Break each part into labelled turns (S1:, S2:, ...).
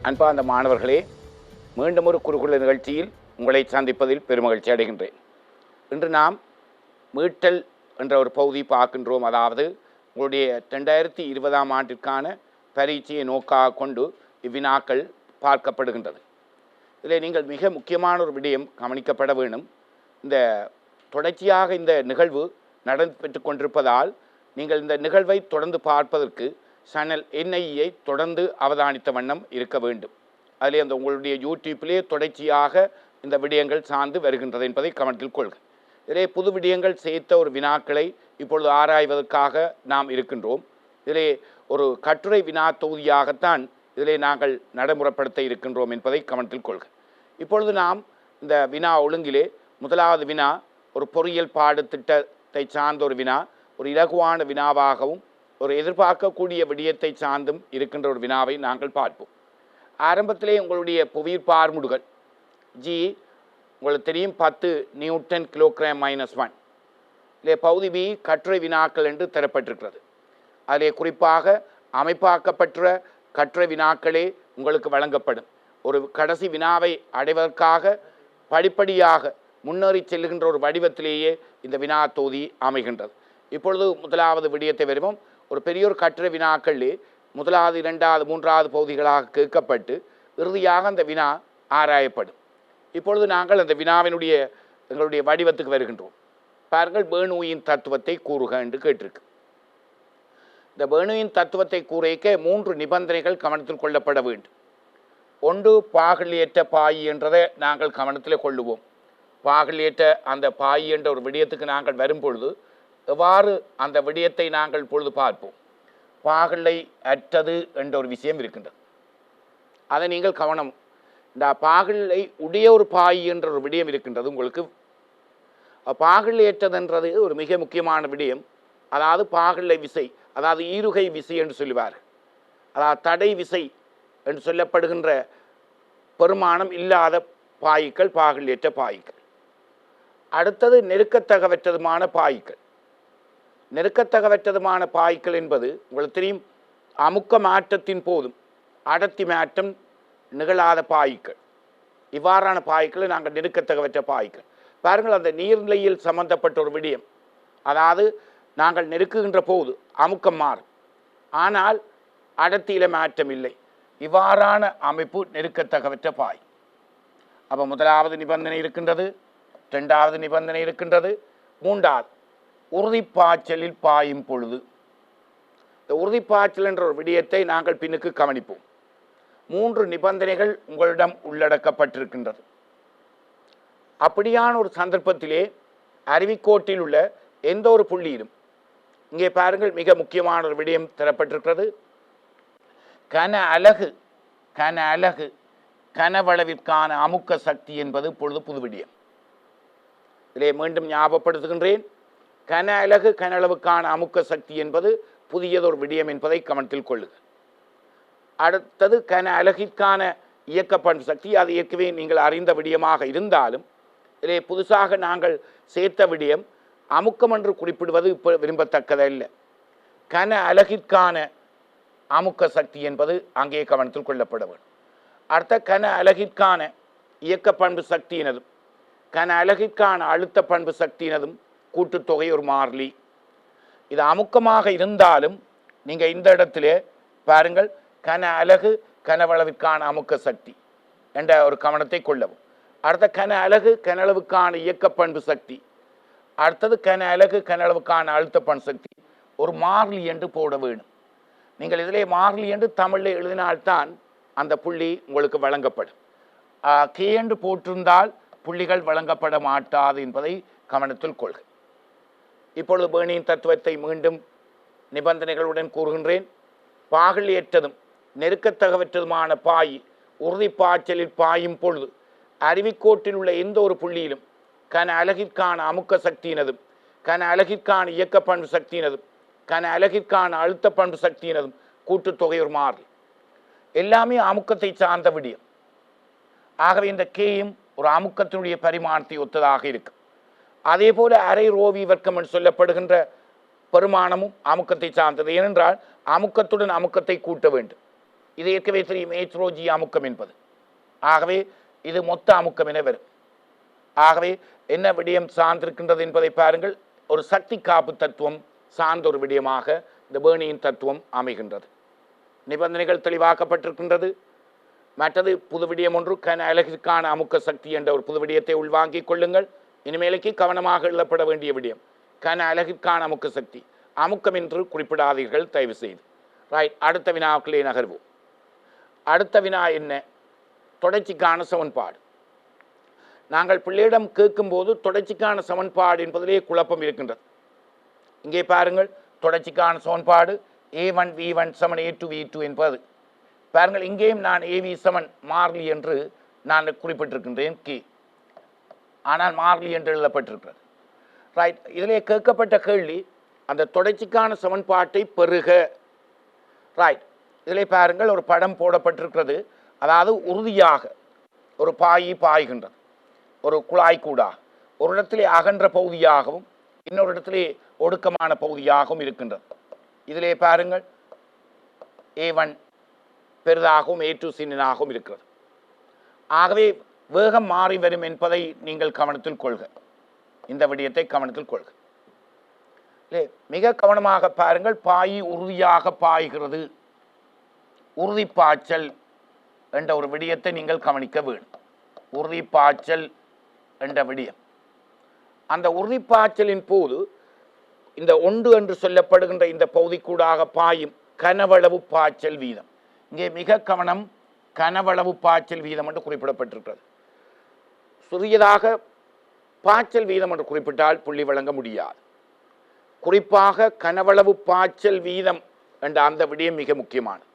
S1: அன்பார்ந்த மாணவர்களே, மீண்டும் ஒரு குறுகுள்ள நிகழ்ச்சியில் உங்களை சந்திப்பதில் பெருமகிழ்ச்சி அடைகின்றேன். இன்று நாம் மீட்டல் என்ற ஒரு பகுதி பார்க்கின்றோம். அதாவது உங்களுடைய 2020ஆம் ஆண்டிற்கான பரீட்சையை நோக்காக கொண்டு இவ்வினாக்கள் பார்க்கப்படுகின்றது. இதில் நீங்கள் மிக முக்கியமான ஒரு விடயம் கவனிக்கப்பட வேண்டும். இந்த தொடர்ச்சியாக இந்த நிகழ்வு நடைபெற்று கொண்டிருப்பதால் நீங்கள் இந்த நிகழ்வை தொடர்ந்து பார்ப்பதற்கு சேனல் NIE தொடர்ந்து அவதானித்த வண்ணம் இருக்க வேண்டும். அதிலே அந்த உங்களுடைய யூடியூப்பிலே தொடர்ச்சியாக இந்த விடயங்கள் சார்ந்து வருகின்றது என்பதை கவனத்தில் கொள்க. இதிலே புது விடயங்கள் சேர்த்த ஒரு வினாக்களை இப்பொழுது ஆராய்வதற்காக நாம் இருக்கின்றோம். இதிலே ஒரு கட்டுரை வினா தொகுதியாகத்தான் இதிலே நாங்கள் நடைமுறைப்படுத்த இருக்கின்றோம் என்பதை கவனத்தில் கொள்க. இப்பொழுது நாம் இந்த வினா ஒழுங்கிலே முதலாவது வினா ஒரு பொறியியல் பாடத்திட்டத்தை சார்ந்த ஒரு வினா, ஒரு இலகுவான வினாவாகவும் ஒரு எதிர்பார்க்கக்கூடிய விடயத்தை சார்ந்தும் இருக்கின்ற ஒரு வினாவை நாங்கள் பார்ப்போம். ஆரம்பத்திலே உங்களுடைய புவியீர் பார்முடுகள் G உங்களுக்கு தெரியும் 10 நியூட்டன் கிலோகிராம் -1. இதிலே பகுதி B கட்டுரை வினாக்கள் என்று தரப்பட்டிருக்கிறது. அதிலே குறிப்பாக அமைப்பாக்கப்பட்ட கட்டுரை வினாக்களே உங்களுக்கு வழங்கப்படும். ஒரு கடைசி வினாவை அடைவதற்காக படிப்படியாக முன்னேறி செல்லுகின்ற ஒரு வடிவத்திலேயே இந்த வினா தொகுதி அமைகின்றது. இப்பொழுது முதலாவது விடயத்தை வருவோம். ஒரு பெரியோர் கட்டுரை வினாக்களிலே முதலாவது, இரண்டாவது, மூன்றாவது பகுதிகளாக கேட்கப்பட்டு இறுதியாக அந்த வினா ஆராயப்படும். இப்பொழுது நாங்கள் அந்த வினாவினுடைய எங்களுடைய வடிவத்துக்கு வருகின்றோம். பாருங்கள், பெர்னூயின் தத்துவத்தை கூறுக என்று கேட்டிருக்கு. இந்த பெர்னூயின் தத்துவத்தை கூறிக்க 3 நிபந்தனைகள் கவனத்தில் கொள்ளப்பட வேண்டும். ஒன்று, பாகலியற்ற பாயி என்றதை நாங்கள் கவனத்தில் கொள்ளுவோம். பாகலியற்ற அந்த பாயி என்ற ஒரு விடயத்துக்கு நாங்கள் வரும்பொழுது எவ்வாறு அந்த விடயத்தை நாங்கள் பொழுது பார்ப்போம். பாகலை அற்றது என்ற ஒரு விஷயம் இருக்கின்றது. அதை நீங்கள் கவனம், இந்த பாகலை உடைய ஒரு பாய் என்ற ஒரு விடயம் இருக்கின்றது உங்களுக்கு. பாகலையற்றதுன்றது ஒரு மிக முக்கியமான விடயம். அதாவது பாகலை விசை, அதாவது ஈருகை விசை என்று சொல்லுவார். அதாவது தடை விசை என்று சொல்லப்படுகின்ற பெருமானம் இல்லாத பாய்கள் பாகலையற்ற பாய்கள். அடுத்தது நெருக்கத்தகவற்றதுமான பாய்கள். நெருக்கத்தகவற்றதுமான பாய்கள் என்பது உங்களுக்கு தெரியும், அமுக்க மாற்றத்தின் போதும் அடர்த்தி மாற்றம் நிகழாத பாய்கள். இவ்வாறான பாய்களை நாங்கள் நெருக்கத்தகவற்ற பாய்கள். பாருங்கள், அந்த நீர்நிலையில் சம்பந்தப்பட்ட ஒரு விடயம். அதாவது நாங்கள் நெருக்குகின்ற போது அமுக்கம் மாறும், ஆனால் அடர்த்தியில மாற்றம் இல்லை. இவ்வாறான அமைப்பு நெருக்கத்தகவற்ற பாய். அப்போ முதலாவது நிபந்தனை இருக்கின்றது, இரண்டாவது நிபந்தனை இருக்கின்றது, மூன்றாவது உறுதிப்பாய்ச்சலில் பாயும் பொழுது. இந்த உறுதிப்பாய்ச்சல் என்ற ஒரு விடயத்தை நாங்கள் பின்னுக்கு கவனிப்போம். 3 நிபந்தனைகள் உங்களிடம் உள்ளடக்கப்பட்டிருக்கின்றது. அப்படியான ஒரு சந்தர்ப்பத்திலே அருவிக்கோட்டில் உள்ள எந்த ஒரு புள்ளியிலும், இங்கே பாருங்கள், மிக முக்கியமான ஒரு விடயம் தரப்பட்டிருக்கிறது. கன அலகு கனவளவிற்கான அமுக்க சக்தி என்பது இப்பொழுது புது விடயம். இதிலே மீண்டும் ஞாபகப்படுத்துகின்றேன், கன அலகு கனளவுக்கான அமுக்க சக்தி என்பது புதியதொரு விடயம் என்பதை கவனத்தில் கொள்ளுக. அடுத்தது கன அலகிற்கான இயக்க பண்பு சக்தி. அது ஏற்கனவே நீங்கள் அறிந்த விடயமாக இருந்தாலும் இதிலே புதுசாக நாங்கள் சேர்த்த விடயம் அமுக்கம் என்று குறிப்பிடுவது இப்போ விரும்பத்தக்கதல்ல. கன அலகிற்கான அமுக்க சக்தி என்பது அங்கே கவனத்தில் கொள்ளப்பட வேண்டும். அடுத்த கன அலகிற்கான இயக்க பண்பு சக்தியினதும் கன அலகிற்கான அழுத்த பண்பு சக்தியினதும் கூட்டுத்தொகை ஒரு மாறிலி. இது அமுக்கமாக இருந்தாலும் நீங்கள் இந்த இடத்திலே பாருங்கள், கன அலகு கனவளவிற்கான அமுக்க சக்தி என்ற ஒரு கவனத்தை கொள்ளவும். அடுத்த கன அலகு கனளவுக்கான இயக்க பண்பு சக்தி, அடுத்தது கன அலகு கனளவுக்கான அழுத்த பண்பு சக்தி ஒரு மாறிலி என்று போட வேண்டும். நீங்கள் இதிலே மாறிலி என்று தமிழில் எழுதினால்தான் அந்த புள்ளி உங்களுக்கு வழங்கப்படும். கே என்று போட்டிருந்தால் புள்ளிகள் வழங்கப்பட மாட்டாது என்பதை கவனத்தில் கொள்க. இப்பொழுது பெர்னூயின் தத்துவத்தை மீண்டும் நிபந்தனைகளுடன் கூறுகின்றேன். பாகலியற்றதும் நெருக்கத்தகவற்றதுமான பாய் உறுதிப்பாய்ச்சலில் பாயும் பொழுது அருவிக்கோட்டில் உள்ள எந்த ஒரு புள்ளியிலும் கன அலகிற்கான அமுக்க சக்தியினதும் கன அலகிற்கான இயக்க பண்பு சக்தியினதும் கன அலகிற்கான அழுத்த பண்பு சக்தியினதும் கூட்டுத்தொகை ஒரு மாறி. எல்லாமே அமுக்கத்தை சார்ந்த விடயம். ஆகவே இந்த கேயும் ஒரு அமுக்கத்தினுடைய பரிமாணத்தை ஒத்ததாக இருக்கும். அதே போல அரை ரோவி வர்க்கம் என்று சொல்லப்படுகின்ற பெருமானமும் அமுக்கத்தை சார்ந்தது. ஏனென்றால் அமுக்கத்துடன் அமுக்கத்தை கூட்ட வேண்டும். இது ஏற்கனவே தெரியும் H-ρ-G அமுக்கம் என்பது. ஆகவே இது மொத்த அமுக்கம் என வரும். ஆகவே என்ன விடயம் சார்ந்திருக்கின்றது என்பதை பாருங்கள். ஒரு சக்தி காப்பு தத்துவம் சார்ந்த ஒரு விடயமாக இந்த பேர்னியின் தத்துவம் அமைகின்றது. நிபந்தனைகள் தெளிவாக்கப்பட்டிருக்கின்றது. மற்றது புது விடயம் ஒன்று, கன அலகிற்கான அமுக்க சக்தி என்ற ஒரு புது விடயத்தை உள்வாங்கிக் கொள்ளுங்கள். இனிமேலுக்கு கவனமாக எழுதப்பட வேண்டிய விடயம் கன அலகிற்கான அமுக்க சக்தி. அமுக்கம் என்று குறிப்பிடாதீர்கள் தயவு செய்து. ரைட், அடுத்த வினாக்களே நகர்வோம். அடுத்த வினா என்ன? தொடர்ச்சிக்கான சமன்பாடு. நாங்கள் பிள்ளையிடம் கேட்கும்போது தொடர்ச்சிக்கான சமன்பாடு என்பதிலே குழப்பம் இருக்கின்றது. இங்கே பாருங்கள், தொடர்ச்சிக்கான சமன்பாடு a1 v1 சமன் a2 v2 என்பது. பாருங்கள், இங்கேயும் நான் av சமன் மாறிலி என்று நான் குறிப்பிட்டிருக்கின்றேன் கே, ஆனால் மாறிலி என்று எழுதப்பட்டிருக்கிறது. ரைட், இதிலே கேட்கப்பட்ட கேள்வி அந்த தொடர்ச்சிக்கான சமன்பாட்டை பெறுக. ரைட், இதிலே பாருங்கள் ஒரு படம் போடப்பட்டிருக்கிறது. அதாவது உறுதியாக ஒரு பாய்கின்றது, ஒரு குழாய் கூடாக ஒரு இடத்திலே அகன்ற பகுதியாகவும் இன்னொரு இடத்திலே ஒடுக்கமான பகுதியாகவும் இருக்கின்றது. இதிலே பாருங்கள் a1 பெரிதாகவும் a2 சின்னதாகவும் இருக்கிறது. ஆகவே வேகம் மாறி வரும் என்பதை நீங்கள் கவனத்தில் கொள்க. இந்த விடயத்தை கவனத்தில் கொள்க. மிக கவனமாக பாருங்கள். பாய் உறுதியாக பாய்கிறது, உறுதிப்பாய்ச்சல் என்ற ஒரு விடயத்தை நீங்கள் கவனிக்க வேண்டும். உறுதிப்பாய்ச்சல் என்ற விடயம், அந்த உறுதிப்பாய்ச்சலின் போது இந்த ஒன்று என்று சொல்லப்படுகின்ற இந்த பகுதிக்கூடாக பாயும் கனவளவு பாய்ச்சல் வீதம். இங்கே மிக கவனம், கனவளவு பாய்ச்சல் வீதம் என்று குறிப்பிடப்பட்டிருக்கிறது. சிறியதாக பாய்ச்சல் வீதம் என்று குறிப்பிட்டால் புள்ளி வழங்க முடியாது. குறிப்பாக கனவளவு பாய்ச்சல் வீதம் என்ற அந்த விடயம் மிக முக்கியமானது.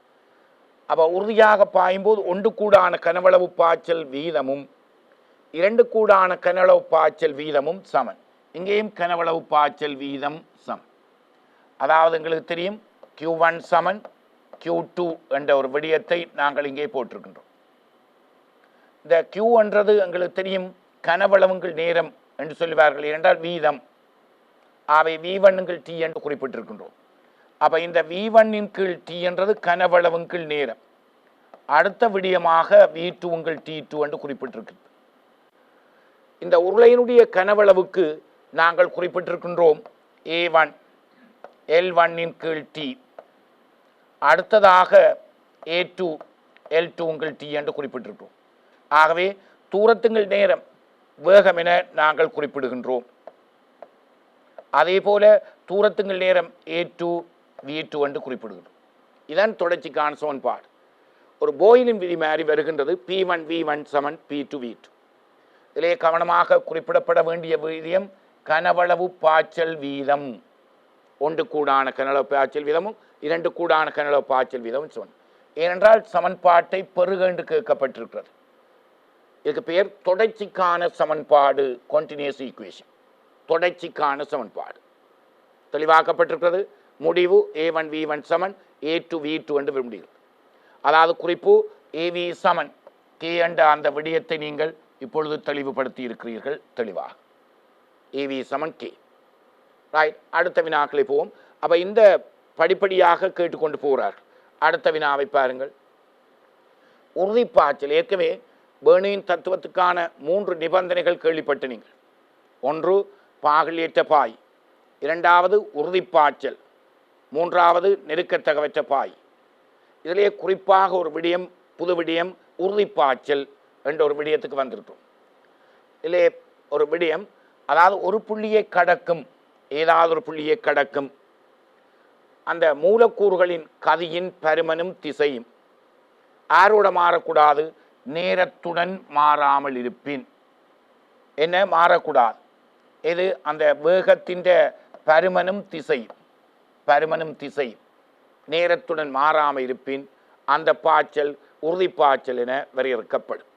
S1: அப்போ உறுதியாக பாயும்போது ஒன்று கூடான கனவளவு பாய்ச்சல் வீதமும் இரண்டு கூடான கனவளவு பாய்ச்சல் வீதமும் சமன். இங்கேயும் கனவளவு பாய்ச்சல் வீதம் சமன். அதாவது எங்களுக்கு தெரியும் Q1 சமன் Q2 என்ற ஒரு விடயத்தை நாங்கள் இங்கே போட்டிருக்கின்றோம். இந்த Q என்றது எங்களுக்கு தெரியும் கனவளவுங்கள் நேரம் என்று சொல்லுவார்கள், இரண்டால் வீதம். அவை V1 T என்று குறிப்பிட்டிருக்கின்றோம். அப்போ இந்த V1 T என்றது கனவளவுங்கள் நேரம். அடுத்த விடயமாக V2 T2 என்று குறிப்பிட்டிருக்கிறது. இந்த உருளையினுடைய கனவளவுக்கு நாங்கள் குறிப்பிட்டிருக்கின்றோம் A1 L1 T, அடுத்ததாக A2 L2 T என்று குறிப்பிட்டிருக்கிறோம். ஆகவே தூரத்துங்கள் நேரம் வேகம் என நாங்கள் குறிப்பிடுகின்றோம். அதே போல தூரத்துங்கள் நேரம் A2 V2 என்று குறிப்பிடுகின்றோம். இதன் தொடர்ச்சிக்கான சமன்பாடு ஒரு போயிலின் விதி மாதிரி வருகின்றது. P1 V1 சமன் P2 V2. இதிலே கவனமாக குறிப்பிடப்பட வேண்டிய விதியம் கனவளவு பாய்ச்சல் வீதம். ஒன்று கூடான கனவளவு பாய்ச்சல் வீதமும் இரண்டு கூடான கனவளவு பாய்ச்சல் வீதமும் சொன்ன. ஏனென்றால் சமன்பாட்டை பெறுக என்று கேட்கப்பட்டிருக்கிறது. இதுக்கு பெயர் தொடர்ச்சிக்கான சமன்பாடு, கண்டினியூஸ் ஈக்குவேஷன். தொடர்ச்சிக்கான சமன்பாடு தெளிவாக்கப்பட்டிருக்கிறது. முடிவு A1 V1 சமன் A2 V2 என்று முடிகிறது. அதாவது குறிப்பு AV சமன் K என்ற அந்த விடயத்தை நீங்கள் இப்பொழுது தெளிவுபடுத்தி இருக்கிறீர்கள் தெளிவாக. AV சமன் K. ரைட், அடுத்த வினாக்களை போவோம். அப்போ இந்த படிப்படியாக கேட்டுக்கொண்டு போகிறார். அடுத்த வினாவை பாருங்கள். உறுதிப்பாய்ச்சல். ஏற்கனவே பேர்னியின் தத்துவத்துக்கான 3 நிபந்தனைகள் கேள்விப்பட்டு நீங்கள். ஒன்று பாகலியற்ற பாய், இரண்டாவது உறுதிப்பாய்ச்சல், மூன்றாவது நெருக்கத்தகவற்ற பாய். இதிலே குறிப்பாக ஒரு விடயம், புது விடயம் உறுதிப்பாய்ச்சல் என்ற ஒரு விடயத்துக்கு வந்திருக்கிறோம். இதிலே ஒரு விடயம், அதாவது ஒரு புள்ளியை கடக்கும், ஏதாவது ஒரு புள்ளியை கடக்கும் அந்த மூலக்கூறுகளின் கதியின் பருமனும் திசையும் யாரோட மாறக்கூடாது? நேரத்துடன் மாறாமல் இருப்பின். என்ன மாறக்கூடாது? இது அந்த வேகத்தின் பருமனும் திசையும் நேரத்துடன் மாறாமல் இருப்பின் அந்த பாய்ச்சல் உறுதிப்பாய்ச்சல் என வரையறுக்கப்படும்.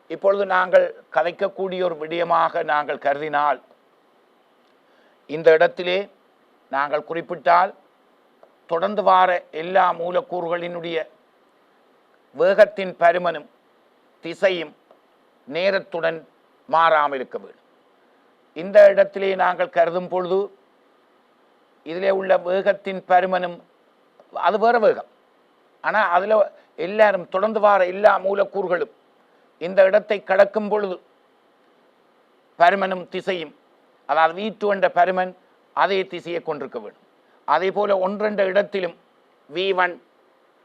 S1: இப்பொழுது நாங்கள் கதைக்கக்கூடிய ஒரு விடயமாக நாங்கள் கருதினால், இந்த இடத்திலே நாங்கள் குறிப்பிட்டால் தொடர்ந்து வார எல்லா மூலக்கூறுகளினுடைய வேகத்தின் பருமனும் திசையும் நேரத்துடன் மாறாமல் இருக்க வேண்டும். இந்த இடத்திலே நாங்கள் கருதும் பொழுது இதிலே உள்ள வேகத்தின் பருமனும் அது வேறு வேகம், ஆனால் அதில் எல்லாரும் தொடர்ந்து வார எல்லா மூலக்கூறுகளும் இந்த இடத்தை கடக்கும் பொழுது பருமனும் திசையும், அதாவது V2 என்ற பருமன் அதே திசையை கொண்டிருக்க வேண்டும். அதே போல ஒன்றென்ற இடத்திலும் V1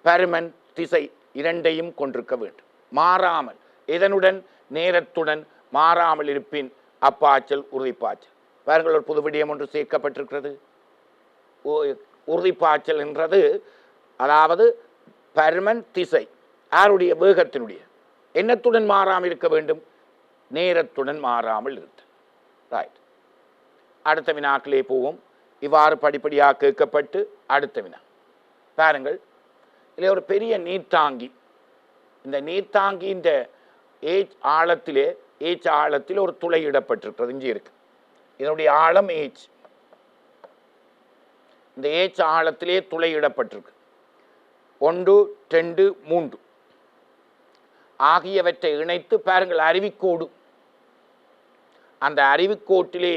S1: பருமன் திசை இரண்டையும் கொண்டிருக்க வேண்டும், மாறாமல். இதனுடன் நேரத்துடன் மாறாமல் இருப்பின் அப்பாய்ச்சல் உறுதிப்பாய்ச்சல். பாருங்கள், ஒரு புது விடயம் ஒன்று சேர்க்கப்பட்டிருக்கிறது. உறுதிப்பாய்ச்சல் என்றது அதாவது பருமன் திசை யாருடைய வேகத்தினுடைய எண்ணத்துடன் மாறாமல் இருக்க வேண்டும், நேரத்துடன் மாறாமல் இருக்கு. ரைட், அடுத்த வினாக்களே போவோம். இவ்வாறு படிப்படியாக கேட்கப்பட்டு அடுத்த வினா பாருங்கள். இதில் ஒரு பெரிய நீர்த்தாங்கி, இந்த நீர்த்தாங்கியின் ஏச் ஆழத்தில் ஒரு துளையிடப்பட்டிருக்கிறது. இங்கே இருக்கு, இதனுடைய ஆழம் ஏச். இந்த ஏச் ஆழத்திலே துளையிடப்பட்டிருக்கு. 1, 2, 3 ஆகியவற்றை இணைத்து பாருங்கள் அருவிக்கோடு. அந்த அருவிக்கோட்டிலே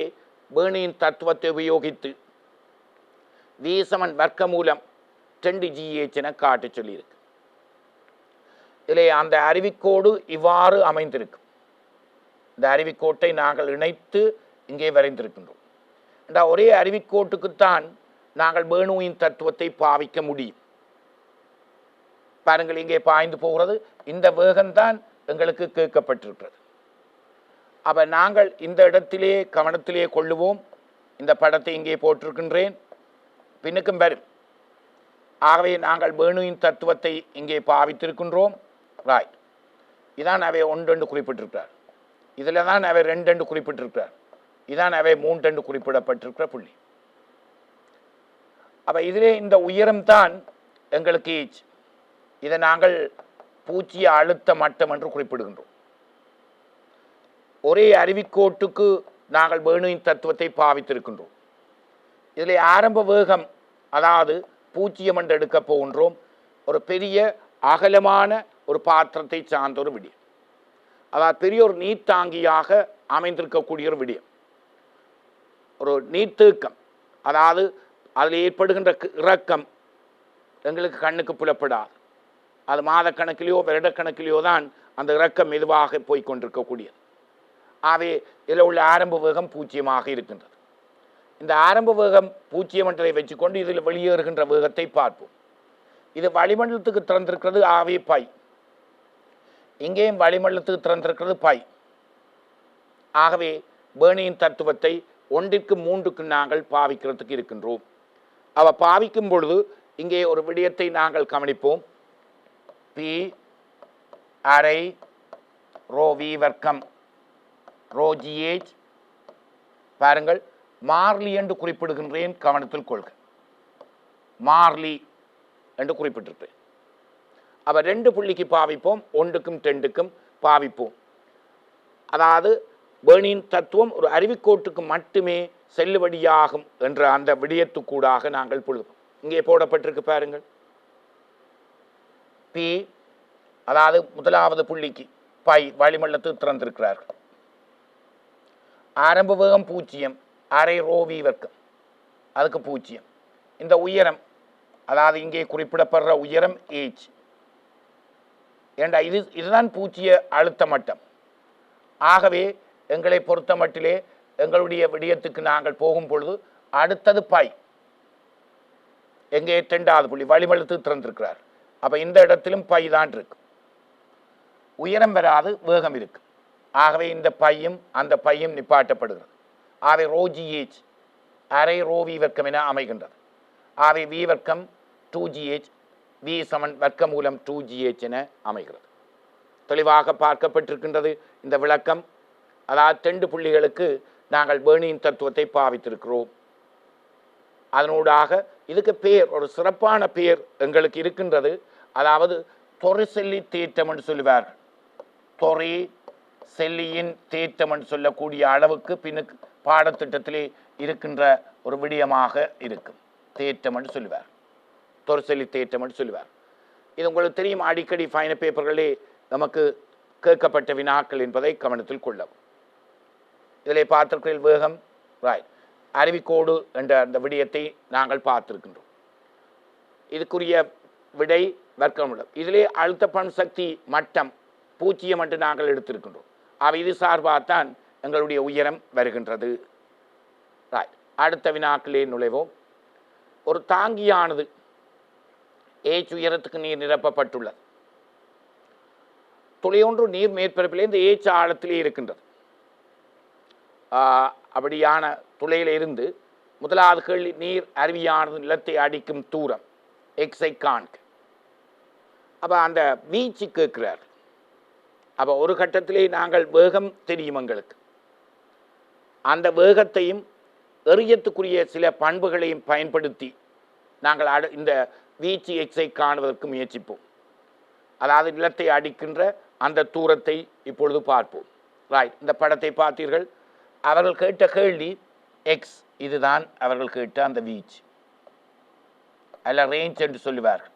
S1: பேர்னியின் தத்துவத்தை உபயோகித்து V= வர்க்கமூலம் 2GH என காட்ட சொல்லியிருக்கு. இதிலே அந்த அருவிக்கோடு இவ்வாறு அமைந்திருக்கு. இந்த அருவிக்கோட்டை நாங்கள் இணைத்து இங்கே வரைந்திருக்கின்றோம். ஒரே அருவிக்கோட்டுக்குத்தான் நாங்கள் பேர்னோயின் தத்துவத்தை பாவிக்க முடியும். பாருங்கள், இங்கே பாய்ந்து போகிறது. இந்த வேகம்தான் எங்களுக்கு கேட்கப்பட்டிருக்கிறது. அப்போ நாங்கள் இந்த இடத்திலே கவனத்திலே கொள்ளுவோம். இந்த படத்தை இங்கே போட்டிருக்கின்றேன், பின்னுக்கும் வரும். ஆகவே நாங்கள் பேர்னோயின் தத்துவத்தை இங்கே பாவித்திருக்கின்றோம். ரைட், இதான் அவை 1 என்று குறிப்பிட்டிருக்கிறார். இதில் தான் அவை 2 என்று குறிப்பிட்டிருக்கிறார். இதான் அவை 3 என்று குறிப்பிடப்பட்டிருக்கிற புள்ளி. அப்போ இதிலே இந்த உயரம்தான் எங்களுக்கு ஏச். இதை நாங்கள் பூச்சிய அழுத்த மட்டம் என்று குறிப்பிடுகின்றோம். ஒரே அருவிக்கோட்டுக்கு நாங்கள் பேர்னோயின் தத்துவத்தை பாவித்திருக்கின்றோம். இதில் ஆரம்ப வேகம் அதாவது 0 என்று எடுக்க போகின்றோம். ஒரு பெரிய அகலமான ஒரு பாத்திரத்தை சார்ந்த ஒரு விடயம், அதாவது பெரிய ஒரு நீர்த்தாங்கியாக அமைந்திருக்கக்கூடிய ஒரு விடயம், ஒரு நீர்த்தேக்கம். அதாவது அதில் ஏற்படுகின்ற இறக்கம் எங்களுக்கு கண்ணுக்கு புலப்படாது. அது மாதக்கணக்கிலேயோ வருடக்கணக்கிலேயோ தான் அந்த இறக்கம் மெதுவாக போய்கொண்டிருக்கக்கூடியது. ஆகவே இதில் உள்ள ஆரம்ப வேகம் 0 இருக்கின்றது. இந்த ஆரம்ப வேகம் 0 என்றதை வச்சுக்கொண்டு இதில் வெளியேறுகின்ற வேகத்தை பார்ப்போம். இது வளிமண்டலத்துக்கு திறந்திருக்கிறது, ஆகவே π. இங்கேயும் வளிமண்டலத்துக்கு திறந்திருக்கிறது π. ஆகவே பேர்னியின் தத்துவத்தை 1க்கு 3க்கு நாங்கள் பாவிக்கிறதுக்கு இருக்கின்றோம். அவ பாவிக்கும் பொழுது இங்கே ஒரு விடயத்தை நாங்கள் கவனிப்போம். P அரை ρV வர்க்கம் ρGH. பாருங்கள், மார்லி என்று குறிப்பிடுகின்றேன், கவனத்தில் கொள்க. மார்லி என்று குறிப்பிட்டிருப்பேன். அப்போ 2 புள்ளிக்கு பாவிப்போம், 1க்கும் 2க்கும் பாவிப்போம். அதாவது பேர்னியின் தத்துவம் ஒரு அருவிக்கோட்டுக்கு மட்டுமே செல்லுபடியாகும் என்ற அந்த விடயத்துக்கூடாக நாங்கள் பொழுதும் இங்கே போடப்பட்டிருக்கு. பாருங்கள், P அதாவது முதலாவது புள்ளிக்கு π வளிமண்டலத்துக்கு திறந்திருக்கிறார்கள். ஆரம்ப வேகம் 0, அரை ρV வர்க்கம், அதுக்கு 0. இந்த உயரம் அதாவது இங்கே குறிப்பிடப்படுற உயரம் ஏச். ஏண்டா இதுதான் பூச்சிய அழுத்த மட்டம். ஆகவே எங்களை பொறுத்த மட்டிலே எங்களுடைய விடயத்துக்கு நாங்கள் போகும் பொழுது அடுத்தது π. எங்கே 2வது புள்ளி வளிமண்டலத்துக்கு திறந்திருக்கிறார். அப்போ இந்த இடத்திலும் π தான் இருக்கு. உயரம் வராது, வேகம் இருக்கு. ஆகவே இந்த பையும் அந்த பையும் நிப்பாட்டப்படுகிறது. ஆகவே ρGH அரை ρV வர்க்கம் என அமைகின்றது. ஆகவே V வர்க்கம் 2GH, V= வர்க்கமூலம் 2GH என அமைகிறது. தெளிவாக பார்க்கப்பட்டிருக்கின்றது இந்த விளக்கம். அதாவது 2 புள்ளிகளுக்கு நாங்கள் பேர்னியின் தத்துவத்தை பாவித்திருக்கிறோம். அதனூடாக இதுக்கு பேர், ஒரு சிறப்பான பேர் எங்களுக்கு இருக்கின்றது. அதாவது தொரிசெல்லி தேற்றம் என்று சொல்லுவார்கள். தொரி செல்லியின் தேற்றம் என்று சொல்லக்கூடிய அளவுக்கு பின்னுக்கு பாடத்திட்டத்திலே இருக்கின்ற ஒரு விடயமாக இருக்கும். தேற்றம் என்று சொல்லுவார், தொரிசெல்லி தேற்றம் என்று சொல்லுவார். இது உங்களுக்கு தெரியும், அடிக்கடி ஃபைனல் பேப்பர்களே நமக்கு கேட்கப்பட்ட வினாக்கள் என்பதை கவனத்தில் கொள்ளவும். இதிலே பார்த்திருக்கிற வேகம் ராய் அருவிக்கோடு என்ற அந்த விடயத்தை நாங்கள் பார்த்திருக்கின்றோம். இதுக்குரிய விடை வர்க்கமூலம். இதிலே அழுத்த பண் சக்தி மட்டம் 0 என்று நாங்கள் எடுத்திருக்கின்றோம். அவை இது சார்பாகத்தான் எங்களுடைய உயரம் வருகின்றது. அடுத்த வினாக்களே நுழைவோம். ஒரு தாங்கியானது H உயரத்துக்கு நீர் நிரப்பப்பட்டுள்ளது. துளையொன்று நீர் மேற்பரப்பிலே இந்த H ஆழத்திலே இருக்கின்றது. அப்படியான துளையில இருந்து முதலாவது கேள்வி, நீர் அருவியானது நிலத்தை அடிக்கும் தூரம் எக்ஸை காண்க. அப்போ அந்த வீச்சு கேட்கிறார். அப்போ ஒரு கட்டத்திலே நாங்கள் வேகம் தெரியும் எங்களுக்கு. அந்த வேகத்தையும் எறியத்துக்குரிய சில பண்புகளையும் பயன்படுத்தி நாங்கள் இந்த வீச்சு எக்ஸை காணுவதற்கு முயற்சிப்போம். அதாவது நிலத்தை அடிக்கின்ற அந்த தூரத்தை இப்பொழுது பார்ப்போம். ரைட், இந்த படத்தை பார்த்தீர்கள். அவர்கள் கேட்ட கேள்வி எக்ஸ், இதுதான் அவர்கள் கேட்ட அந்த வீச்சு, அல்ல ரேஞ்ச் என்று சொல்லுவார்கள்.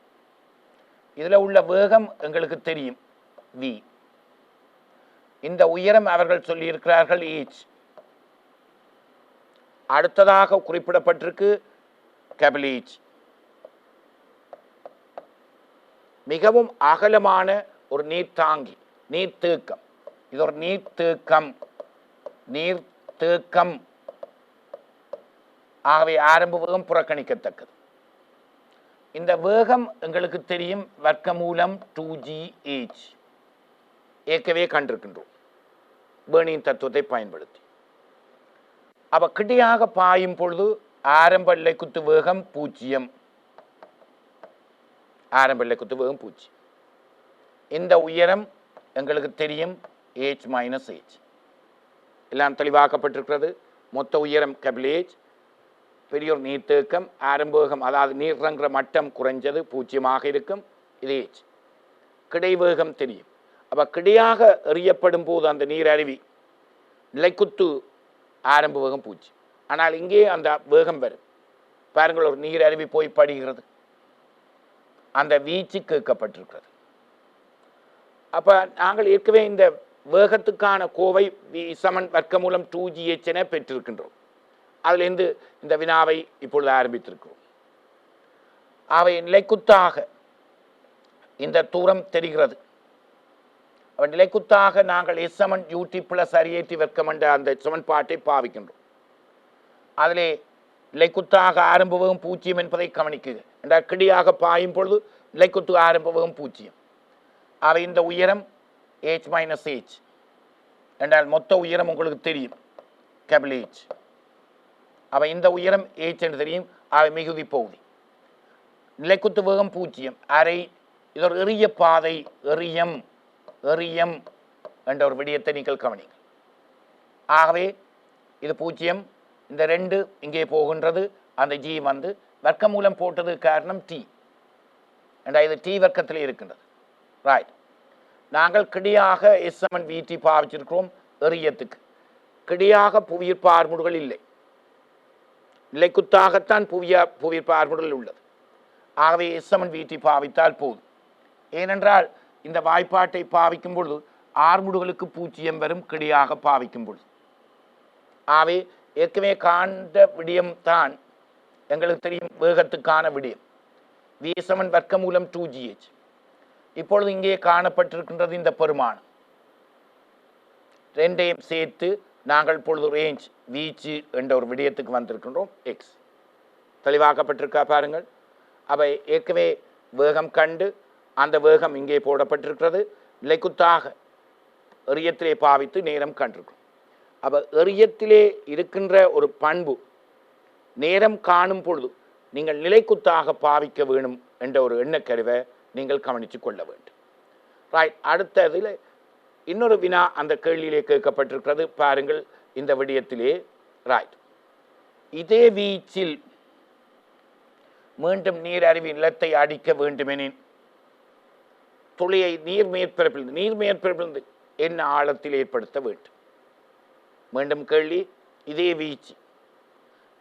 S1: இதில் உள்ள வேகம் எங்களுக்கு தெரியும் வி. இந்த உயரம் அவர்கள் சொல்லியிருக்கிறார்கள் H. அடுத்ததாக குறிப்பிடப்பட்டிருக்கு H. மிகவும் அகலமான ஒரு நீர்த்தாங்கி, நீர்த்தேக்கம். இது ஒரு நீர்த்தேக்கம். ஆகவே ஆரம்ப வேகம் புறக்கணிக்கத்தக்கது. இந்த வேகம் எங்களுக்கு தெரியும் வர்க்கமூலம் 2gh. ஏற்கனவே கண்டிருக்கின்றோம் பேர்னின் தத்துவத்தை பயன்படுத்தி. அப்ப கிடையாக பாயும் பொழுது ஆரம்ப எல்லை குத்து வேகம் 0. ஆரம்ப எல்லை குத்து வேகம் 0. இந்த உயரம் எங்களுக்கு தெரியும் h மைனஸ் h. எல்லாம் தெளிவாக்கப்பட்டிருக்கிறது. மொத்த உயரம் H, பெரியோர் நீர்த்தேக்கம், ஆரம்ப வேகம் அதாவது நீர் இறங்குற மட்டம் குறைஞ்சது 0 இருக்கும். இது h. கிடை வேகம் தெரியும். அப்ப கிடையாக எறியப்படும் போது அந்த நீர் அருவி நிலைக்குத்து ஆரம்ப வேகம் 0. ஆனால் இங்கே அந்த வேகம் வரும். பாருங்கள், ஒரு நீர் அருவி போய் படுகிறது, அந்த வீச்சு கேட்கப்பட்டிருக்கிறது. அப்ப நாங்கள் ஏற்கனவே இந்த வேகத்துக்கான கோவை V சமன் வர்க்கமூலம் 2gh என பெற்றிருக்கின்றோம். அதிலிருந்து இந்த வினாவை இப்பொழுது ஆரம்பித்திருக்கிறோம். அவை நிலைக்குத்தாக இந்த தூரம் தெரிகிறது. நிலைக்குத்தாக நாங்கள் S சமன் ut பிளஸ் அரியேற்றி வர்க்கம் என்ற அந்த சமன்பாட்டை பாவிக்கின்றோம். அதிலே நிலைக்குத்தாக ஆரம்ப வேகம் 0 என்பதை கவனிக்குது. என்றால் கிடையாக பாயும் பொழுது நிலைக்குத்து ஆரம்ப வேகம் 0. அவை இந்த உயரம் h மைனஸ் h என்றால் மொத்த உயரம் உங்களுக்கு தெரியும் H. அவை இந்த உயரம் h என்று தெரியும். அவை மிகுதி பகுதி. நிலைக்குத்து வேகம் 0. அரை இது ஒரு எறிய பாதை, எறியம் என்ற ஒரு விடயத்தை நீங்கள் கவனிங்கள். ஆகவே இது 0. இந்த 2 இங்கே போகின்றது. அந்த g வந்து வர்க்கமூலம் போட்டது காரணம் t என்ற இது t வர்க்கத்தில் இருக்கின்றது. ரைட், நாங்கள் கிடையாக S சமன் VT பாவிச்சிருக்கிறோம். எறியத்துக்கு கிடையாக புவியீர்ப்பு ஆர்முடுகள் இல்லை, நிலைக்குத்தாகத்தான் புவியீர்ப்பு ஆர்முடுகள் உள்ளது. ஆகவே S சமன் VT பாவித்தால் போதும். ஏனென்றால் இந்த வாய்ப்பாட்டை பாவிக்கும் பொழுது ஆர்முடுகளுக்கு 0 வரும் கிடையாக பாவிக்கும் பொழுது. ஆகவே ஏற்கனவே காண்ட விடயம் தான் எங்களுக்கு தெரியும் வேகத்துக்கான விடயம் V சமன் வர்க்கமூலம் 2gh. இப்பொழுது இங்கே காணப்பட்டிருக்கின்றது இந்த பெருமானம். ரெண்டையும் சேர்த்து நாங்கள் இப்பொழுது ரேஞ்ச் வீச்சு என்ற ஒரு விடயத்துக்கு வந்திருக்கின்றோம். எக்ஸ் தெளிவாக்கப்பட்டிருக்கா பாருங்கள். அவை ஏற்கனவே வேகம் கண்டு அந்த வேகம் இங்கே போடப்பட்டிருக்கிறது. நிலைக்குத்தாக எறியத்திலே பாவித்து நேரம் கண்டிருக்கிறோம். அப்போ எறியத்திலே இருக்கின்ற ஒரு பண்பு நேரம் காணும் பொழுது நீங்கள் நிலைக்குத்தாக பாவிக்க வேணும் என்ற ஒரு எண்ணக்கருவை நீங்கள் கவனித்து கொள்ள வேண்டும். ரைட், அடுத்ததில் இன்னொரு வினா அந்த கேள்வியிலே கேட்கப்பட்டிருக்கிறது. பாருங்கள் இந்த விடயத்திலே. ரைட், இதே வீச்சில் மீண்டும் நீர் அருவி நிலத்தை அடிக்க வேண்டுமெனின் துளையை நீர் மேற்பரப்பிலிருந்து என்ன ஆழத்தில் ஏற்படுத்த வேண்டும்? மீண்டும் கேள்வி, இதே வீச்சு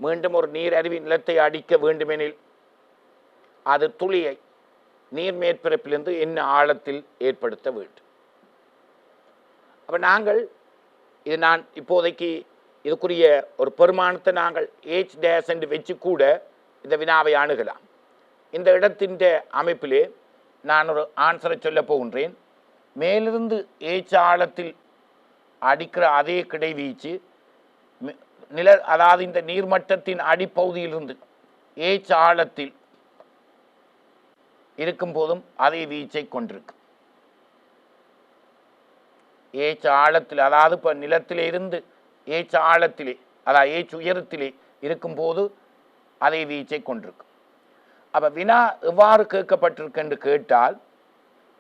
S1: மீண்டும் ஒரு நீர் அருவி நிலத்தை அடிக்க வேண்டுமெனில் அது துளியை நீர் மேற்பரப்பிலிருந்து என்ன ஆழத்தில் ஏற்படுத்த வேண்டும்? அப்போ நாங்கள் இது நான் இப்போதைக்கு இதுக்குரிய ஒரு பெருமானத்தை நாங்கள் h' என்று வச்சு கூட இந்த வினாவை அணுகலாம். இந்த இடத்தின் அமைப்பிலே நான் ஒரு ஆன்சரை சொல்ல போகின்றேன். மேலிருந்து ஏச் ஆழத்தில் அடிக்கிற அதே கிடைவீச்சு அதாவது இந்த நீர்மட்டத்தின் அடிப்பகுதியிலிருந்து ஏச் ஆழத்தில் இருக்கும் போதும் அதே வீச்சை கொண்டிருக்கு. ஏச் ஆழத்தில், அதாவது இப்போ நிலத்திலே இருந்து ஏச் ஆழத்திலே, அதாவது ஏச் உயரத்திலே இருக்கும்போது அதே வீச்சை கொண்டிருக்கு. அப்போ வினா எவ்வாறு கேட்கப்பட்டிருக்கு என்று கேட்டால்,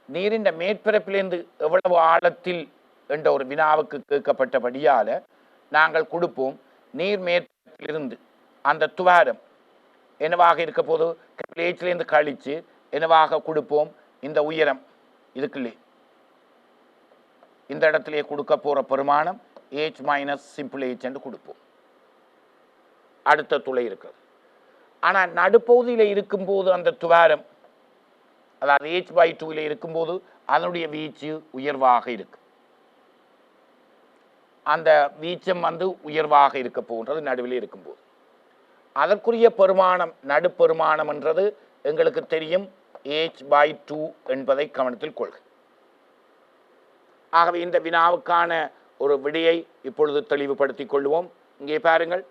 S1: நீரின் மேற்பரப்பிலிருந்து எவ்வளவு ஆழத்தில் என்ற ஒரு வினாவுக்கு கேட்கப்பட்டபடியால் நாங்கள் கொடுப்போம். நீர் மேற்பரப்பிலிருந்து அந்த துவாரம் என்னவாக இருக்க போது ஏச்சிலேருந்து கழித்து என்னவாக கொடுப்போம், இந்த உயரம் இதுக்குள்ளே இந்த இடத்திலே கொடுக்க போகிற பெருமானம் H மைனஸ் சிம்பிள் H என்று கொடுப்போம். அடுத்த துளை இருக்கிறது. ஆனால் நடுப்பகுதியில் இருக்கும்போது அந்த துவாரம், அதாவது H/2 இருக்கும்போது அதனுடைய வீச்சு உயர்வாக இருக்கு. அந்த வீச்சம் உயர்வாக இருக்க போன்றது நடுவில் இருக்கும்போது. அதற்குரிய பெருமானம், நடுப்பெருமானம் என்றது எங்களுக்கு தெரியும் H/2 என்பதை கவனத்தில் கொள்க. ஆகவே இந்த வினாவுக்கான ஒரு விடையை இப்பொழுது தெளிவுபடுத்திக் கொள்வோம். இங்கே பாருங்கள்,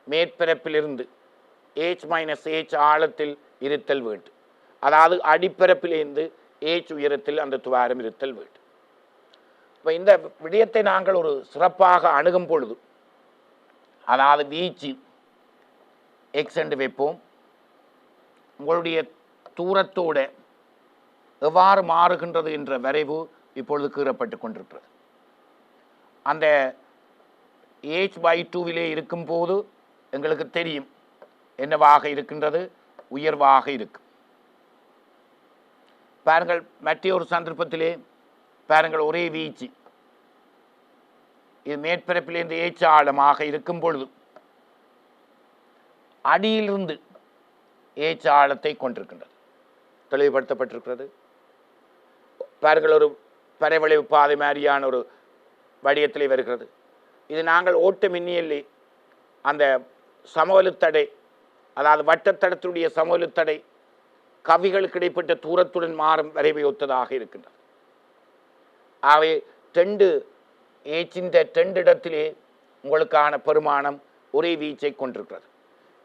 S1: மேற்பரப்பிலிருந்து H மைனஸ் H ஆழத்தில் இருத்தல் வேண்டும். அதாவது அடிப்பரப்பிலிருந்து H உயரத்தில் அந்த துவாரம் இருத்தல் வேண்டும். இப்போ இந்த விடயத்தை நாங்கள் ஒரு சிறப்பாக அணுகும் பொழுது, அதாவது வீச்சு எக்ஸ் என்று வைப்போம், உங்களுடைய தூரத்தோடு எவ்வாறு மாறுகின்றது என்ற வரைவு இப்பொழுது கீறப்பட்டு கொண்டிருக்கிறது. அந்த H/2 இருக்கும்போது எங்களுக்கு தெரியும் என்னவாக இருக்கின்றது, உயர்வாக இருக்கு. பாருங்கள், மற்றொரு சந்தர்ப்பத்திலே பாருங்கள், ஒரே வீச்சு இது மேற்பரப்பிலிருந்து ஏச்ச ஆழமாக இருக்கும் பொழுது அடியிலிருந்து ஏச்ச ஆழத்தை கொண்டிருக்கின்றது, தெளிவுபடுத்தப்பட்டிருக்கிறது. பாருங்கள், ஒரு பரவளைவு பாதை மாதிரியான ஒரு வடிவத்திலே வருகிறது. இது நாங்கள் ஓட்ட மின்னியலே அந்த சமவெளுத்தடை, அதாவது வட்டத்தடத்துடைய சமவெளுத்தடை கவிகளுக்கு இடைப்பட்ட தூரத்துடன் மாறும் வரைவை ஒத்ததாக இருக்கின்றது. ஆகவே ரெண்டு இடத்திலே உங்களுக்கான பெருமானம் ஒரே வீச்சை கொண்டிருக்கிறது.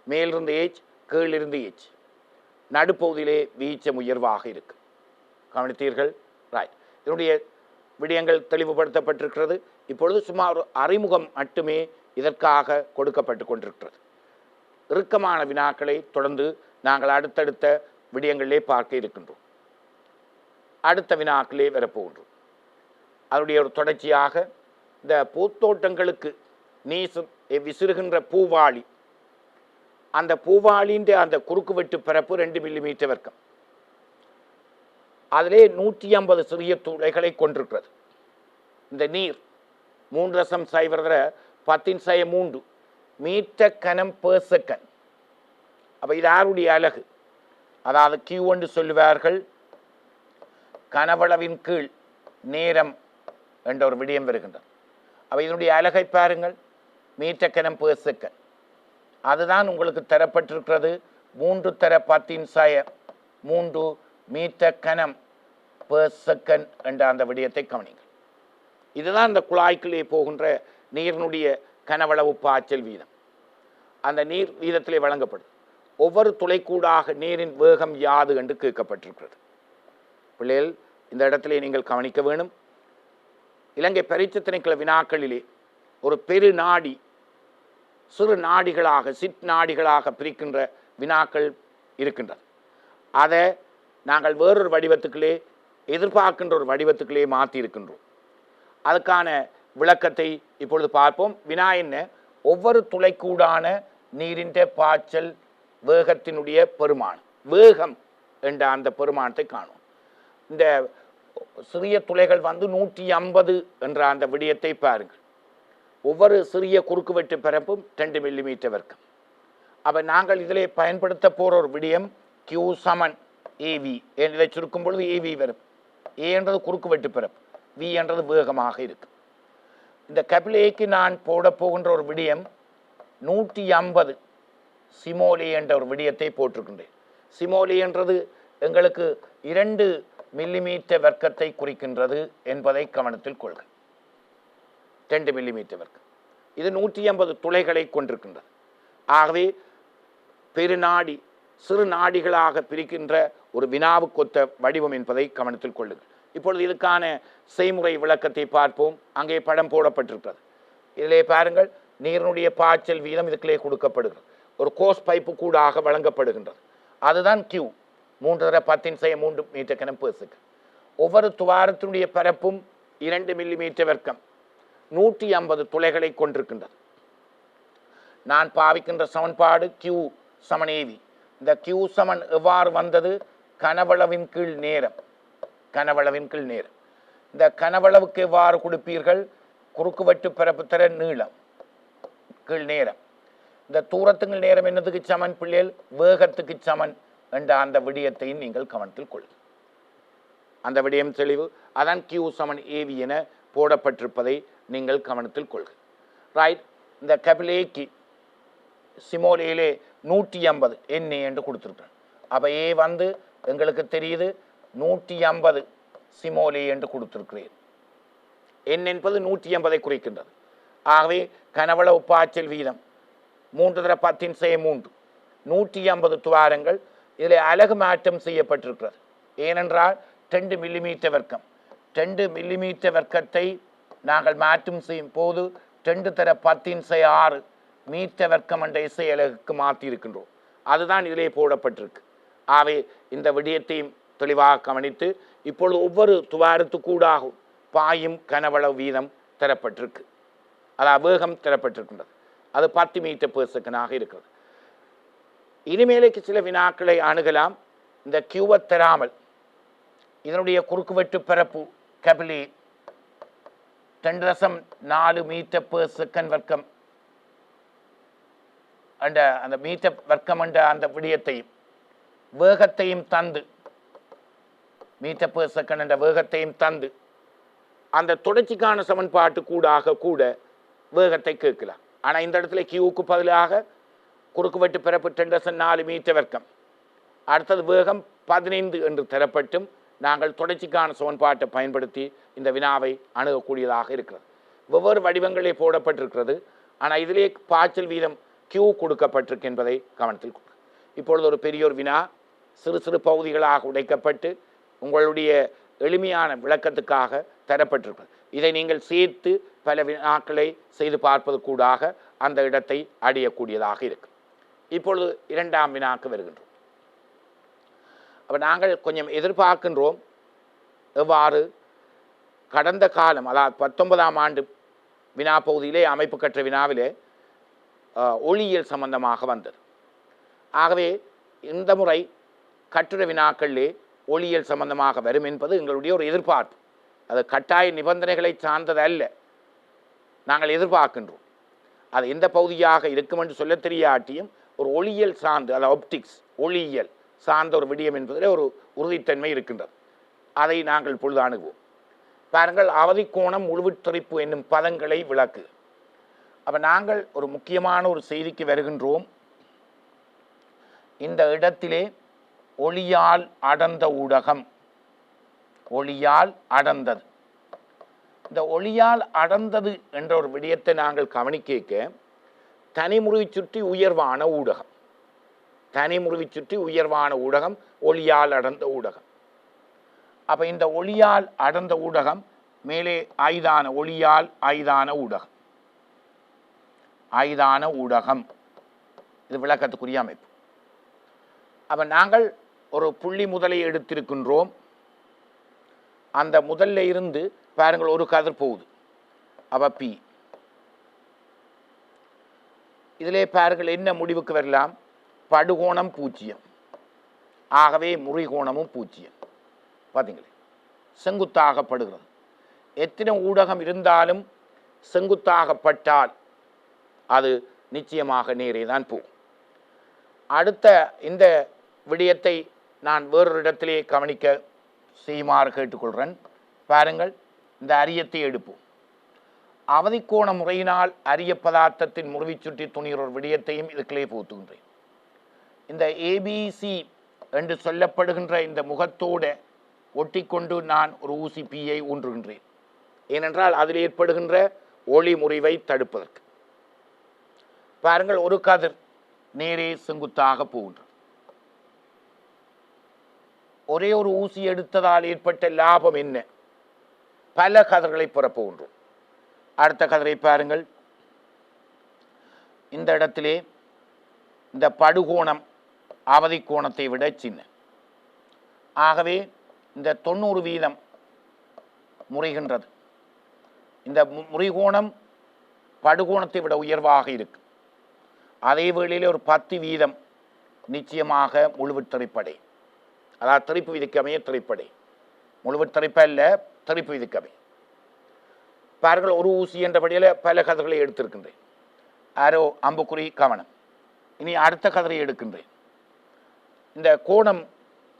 S1: மேலிருந்து H, கீழிருந்து H, நடுப்பகுதியிலே வீச்சம் உயர்வாக இருக்கு. கவனித்தீர்கள்? ரைட். இதனுடைய விடயங்கள் தெளிவுபடுத்தப்பட்டிருக்கிறது. இப்பொழுது சுமார் அறிமுகம் மட்டுமே இதற்காக கொடுக்கப்பட்டு கொண்டிருக்கிறது. இறுக்கமான வினாக்களை தொடர்ந்து நாங்கள் அடுத்தடுத்த விடயங்களிலே பார்க்க இருக்கின்றோம். அடுத்த வினாக்களே வரப்போகின்றோம். அதனுடைய ஒரு தொடர்ச்சியாக இந்த பூத்தோட்டங்களுக்கு நீசம் விசிறுகின்ற பூவாளி, அந்த பூவாளின்ற அந்த குறுக்கு வெட்டு பரப்பு 2 மில்லிமீட்டர் வர்க்கம், அதிலே 150 சிறிய துளைகளை கொண்டிருக்கிறது. இந்த நீர் 3.03 மீட்டர் கனம் பெர் செகண்ட். அப்போ இது யாருடைய அலகு? அதாவது Q என்று சொல்லுவார்கள். கனவளவின் கீழ் நேரம் என்ற ஒரு விடயம் வருகின்றது. அப்போ இதனுடைய அலகை பாருங்கள், மீட்டர் கனம் பெர் செகண்ட். அதுதான் உங்களுக்கு தரப்பட்டிருக்கிறது 3×10⁻³ மீட்டர் கனம் பெர் செகண்ட் என்ற அந்த விடயத்தை கவனிங்கள். இதுதான் இந்த குழாய்க்குள்ளே போகின்ற நீரினுடைய கனவளவு பாய்ச்சல் வீதம். அந்த நீர் வீதத்திலே வழங்கப்படும். ஒவ்வொரு துளைக்கூடாக நீரின் வேகம் யாது என்று கேட்கப்பட்டிருக்கிறது. பிள்ளைகள், இந்த இடத்திலே நீங்கள் கவனிக்க வேணும். இலங்கை பரீட்சை திணைக்கள வினாக்களிலே ஒரு பெரு நாடி சிறு நாடிகளாக, சிட் நாடிகளாக பிரிக்கின்ற வினாக்கள் இருக்கின்றது. அதை நாங்கள் வேறொரு வடிவத்துக்களே, எதிர்பார்க்கின்ற ஒரு வடிவத்துக்களே மாற்றி இருக்கின்றோம். அதுக்கான விளக்கத்தை இப்பொழுது பார்ப்போம். வினா என்ன? ஒவ்வொரு துளைக்கூடான நீரின் பாய்ச்சல் வேகத்தினுடைய பெருமானம், வேகம் என்ற அந்த பெருமானத்தை காணும். இந்த சிறிய துளைகள் 150 என்ற அந்த விடயத்தை பாருங்கள். ஒவ்வொரு சிறிய குறுக்கு வெட்டு பரப்பும் 2 மில்லிமீட்டர் வர்க்கம். அப்போ நாங்கள் இதிலே பயன்படுத்த போகிற ஒரு விடயம் Q = AV. இதை சுருக்கும் பொழுது AV வரும். A என்றது குறுக்கு வெட்டு பரப்பு, V என்றது வேகமாக இருக்கு. இந்த கபிலேக்கு நான் போட போகின்ற ஒரு விடயம் 150 சிமோலி என்ற ஒரு விடயத்தை போட்டிருக்கின்றேன். சிமோலி என்றது எங்களுக்கு 2 மில்லிமீட்டர் வர்க்கத்தை குறிக்கின்றது என்பதை கவனத்தில் கொள்க. 2 மில்லிமீட்டர் வர்க்கம். இது 150 துளைகளை கொண்டிருக்கின்றது. ஆகவே பெருநாடி சிறு நாடிகளாக பிரிக்கின்ற ஒரு வினாவுக்கொத்த வடிவம் என்பதை கவனத்தில் கொள்ளுங்கள். இப்பொழுது இதுக்கான செய்முறை விளக்கத்தை பார்ப்போம். அங்கே படம் போடப்பட்டிருக்கிறது. இதிலே பாருங்கள், நீரினுடைய பாய்ச்சல் வீதம் இதுக்குள்ளே கொடுக்கப்படுகிறது. ஒரு கோஸ் பைப்பு கூடாக வழங்கப்படுகின்றது. அதுதான் கியூ 3×10⁻³ மீட்டர் கனம் பெர் செகண்ட். ஒவ்வொரு துவாரத்தினுடைய பரப்பும் 2 மில்லிமீட்டர் வர்க்கம் 150 துளைகளை கொண்டிருக்கின்றது. நான் பாவிக்கின்ற சமன்பாடு கியூ சமன் ஏவி. இந்த கியூ சமன் எவ்வாறு வந்தது? கனவளவின் கீழ் நேரம். கனவளவின் கீழ் நேரம். இந்த கனவளவுக்கு எவ்வாறு கொடுப்பீர்கள்? குறுக்குவெட்டு பரப்பு தர நீளம் கீழ் நேரம். இந்த தூரத்துக்கு நேரம் என்னதுக்கு சமன் பிள்ளைகள்? வேகத்துக்கு சமன் என்ற அந்த விடயத்தையும் நீங்கள் கவனத்தில் கொள்ளுங்கள். அந்த விடயம் தெளிவு. அதான் கியூ சமன் ஏவி என போடப்பட்டிருப்பதை நீங்கள் கவனத்தில் கொள்க. ரைட். இந்த கேபிலேக்கு சிமோலேலே 150 என்ன என்று கொடுத்துருக்கேன். அப்போ ஏ வந்து எங்களுக்கு தெரியுது 150 சிமோலே என்று கொடுத்திருக்கிறேன். என் என்பது 150 குறிக்கின்றது. ஆகவே கனவளவு பாய்ச்சல் வீதம் 3×10⁻³ 150 துவாரங்கள். இதில் அலகு மாற்றம் செய்யப்பட்டிருக்கிறது. ஏனென்றால் 2 மில்லிமீட்டர் வர்க்கம். 2 மில்லிமீட்டர் வர்க்கத்தை நாங்கள் மாற்றம் செய்யும் போது 2×10⁶ மீட்டர் வர்க்கம் என்ற இசை அலகுக்கு மாற்றி இருக்கின்றோம். அதுதான் இதிலே போடப்பட்டிருக்கு. ஆகவே இந்த விடயத்தையும் தெளிவாக கவனித்து இப்பொழுது ஒவ்வொரு துவாரத்துக்கூடாகும் பாயும் கனவளவு வீதம் தரப்பட்டிருக்கு. அதாவது வேகம் தரப்பட்டிருக்கின்றது. அது 10 மீட்டர் பெர் செகண்டாக இருக்கிறது. இனிமேலுக்கு சில வினாக்களை அணுகலாம். இந்த கியூவை தராமல் இதனுடைய குறுக்குவெட்டு பரப்பு கேபிலே 2.4 மீட்டர் பெர் செகண்ட் வர்க்கம் அந்த மீட்டர் வர்க்கம் என்ற அந்த விடயத்தையும் வேகத்தையும் தந்து மீட்டர் பெர் செகண்ட் என்ற வேகத்தையும் தந்து அந்த தொடர்ச்சிக்கான சமன்பாட்டு கூடாக கூட வேகத்தை கேட்கலாம். ஆனால் இந்த இடத்துல கியூவுக்கு பதிலாக குறுக்குவெட்டு பரப்பு 2.4 மீட்டர் வர்க்கம், அடுத்தது வேகம் 15 என்று தரப்பட்டும் நாங்கள் தொடர்ச்சிக்கான சமன்பாட்டை பயன்படுத்தி இந்த வினாவை அணுகக்கூடியதாக இருக்கிறது. வெவ்வேறு வடிவங்களே போடப்பட்டிருக்கிறது. ஆனால் இதிலே பாய்ச்சல் வீதம் கியூ கொடுக்கப்பட்டிருக்கு என்பதை கவனத்தில் கொள்ளுங்கள். இப்பொழுது ஒரு பெரிய ஒரு வினா சிறு சிறு பகுதிகளாக உடைக்கப்பட்டு உங்களுடைய எளிமையான விளக்கத்துக்காக தரப்பட்டிருக்கிறது. இதை நீங்கள் சேர்த்து பல வினாக்களை செய்து பார்ப்பது கூடாக அந்த இடத்தை அடையக்கூடியதாக இருக்கு. இப்பொழுது 2ஆம் வினாக்கு வருகின்றோம். அப்போ நாங்கள் கொஞ்சம் எதிர்பார்க்கின்றோம் எவ்வாறு கடந்த காலம், அதாவது 19ஆம் ஆண்டு வினா பகுதியிலே அமைப்பு கற்ற வினாவிலே ஒளியியல் சம்பந்தமாக வந்தது. ஆகவே இந்த முறை கட்டுரை வினாக்களிலே ஒளியியல் சம்பந்தமாக வரும் என்பது எங்களுடைய ஒரு எதிர்பார்ப்பு. அது கட்டாய நிபந்தனைகளை சார்ந்தது அல்ல, நாங்கள் எதிர்பார்க்கின்றோம். அது எந்த பகுதியாக இருக்கும் என்று சொல்ல தெரியாட்டியும் ஒரு ஒளியியல் சார்ந்து, அது ஆப்டிக்ஸ் ஒளியியல் சார்ந்த ஒரு விடயம் என்பதில் ஒரு உறுதித்தன்மை இருக்கின்றது. அதை நாங்கள் பொழுது அணுகுவோம். பாருங்கள், அவதிக்கோணம் முழுவிட்டறிப்பு என்னும் பதங்களை விளக்கு. அப்போ நாங்கள் ஒரு முக்கியமான ஒரு செய்திக்கு வருகின்றோம். இந்த இடத்திலே ஒளியால் அடர்ந்த ஊடகம், ஒளியால் அடர்ந்தது. இந்த ஒளியால் அடர்ந்தது என்ற ஒரு விடயத்தை நாங்கள் கவனிக்க தனிமுறிவை சுற்றி உயர்வான ஊடகம், தனிமுறிவை சுற்றி உயர்வான ஊடகம் ஒளியால் அடர்ந்த ஊடகம். அப்போ இந்த ஒளியால் அடர்ந்த ஊடகம் மேலே ஐதான ஒளியால் ஐதான ஊடகம், ஐதான ஊடகம். இது விளக்கத்துக்குரிய அமைப்பு. அப்போ நாங்கள் ஒரு புள்ளி முதலை எடுத்திருக்கின்றோம். அந்த முதல்ல இருந்து பாருங்கள் ஒரு கதிர் போகுது. அப்போ பி. இதிலே பாருங்கள் என்ன முடிவுக்கு வரலாம்? படுகோணம் 0, ஆகவே முறிகோணமும் 0. பார்த்தீங்களே, செங்குத்தாகப்படுகிறது. எத்தனை ஊடகம் இருந்தாலும் செங்குத்தாகப்பட்டால் அது நிச்சயமாக நேரே தான் போகும். அடுத்த இந்த விடயத்தை நான் வேறொரு இடத்திலே கவனிக்க செய்யுமாறு கேட்டுக்கொள்கிறேன். பாருங்கள், இந்த அரியத்தை எடுப்போம். அவதிக்கோண முறையினால் அரிய பதார்த்தத்தின் முறிவை சுற்றி துணிகிற ஒரு விடயத்தையும் இதுக்குள்ளே போத்துகின்றேன். இந்த ஏபிசி என்று சொல்லப்படுகின்ற இந்த முகத்தோடு ஒட்டிக்கொண்டு நான் ஒரு ஊசி பீயை ஊன்றுகின்றேன். ஏனென்றால் அதில் ஏற்படுகின்ற ஒளி முறிவை தடுப்பதற்கு. பாருங்கள், ஒரு கதிர் நேரே செங்குத்தாக போகின்றது. ஒரே ஒரு ஊசி எடுத்ததால் ஏற்பட்ட லாபம் என்ன? பல கதிர்களை பெறப்போகின்றோம். அடுத்த கதிரை பாருங்கள். இந்த இடத்திலே இந்த படுகோணம் அவதி கோணத்தை விட சின்ன. ஆகவே இந்த 90 முறிகின்றது. இந்த முறிகோணம் படுகோணத்தை விட உயர்வாக இருக்கு. அதே வேளையில் ஒரு 10% நிச்சயமாக முழுவித்திரைப்படை, அதாவது திருப்பு விதிக்கமைய திரைப்படை, முழுவித்திரைப்ப அல்ல, திருப்பு விதிக்கமை. பாருங்கள், ஒரு ஊசி என்றபடியில் பல கதிர்களை எடுத்திருக்கின்றேன். ஆரோ அம்புக்குறி கவனம். இனி அடுத்த கதிரை எடுக்கின்றேன். இந்த கோணம்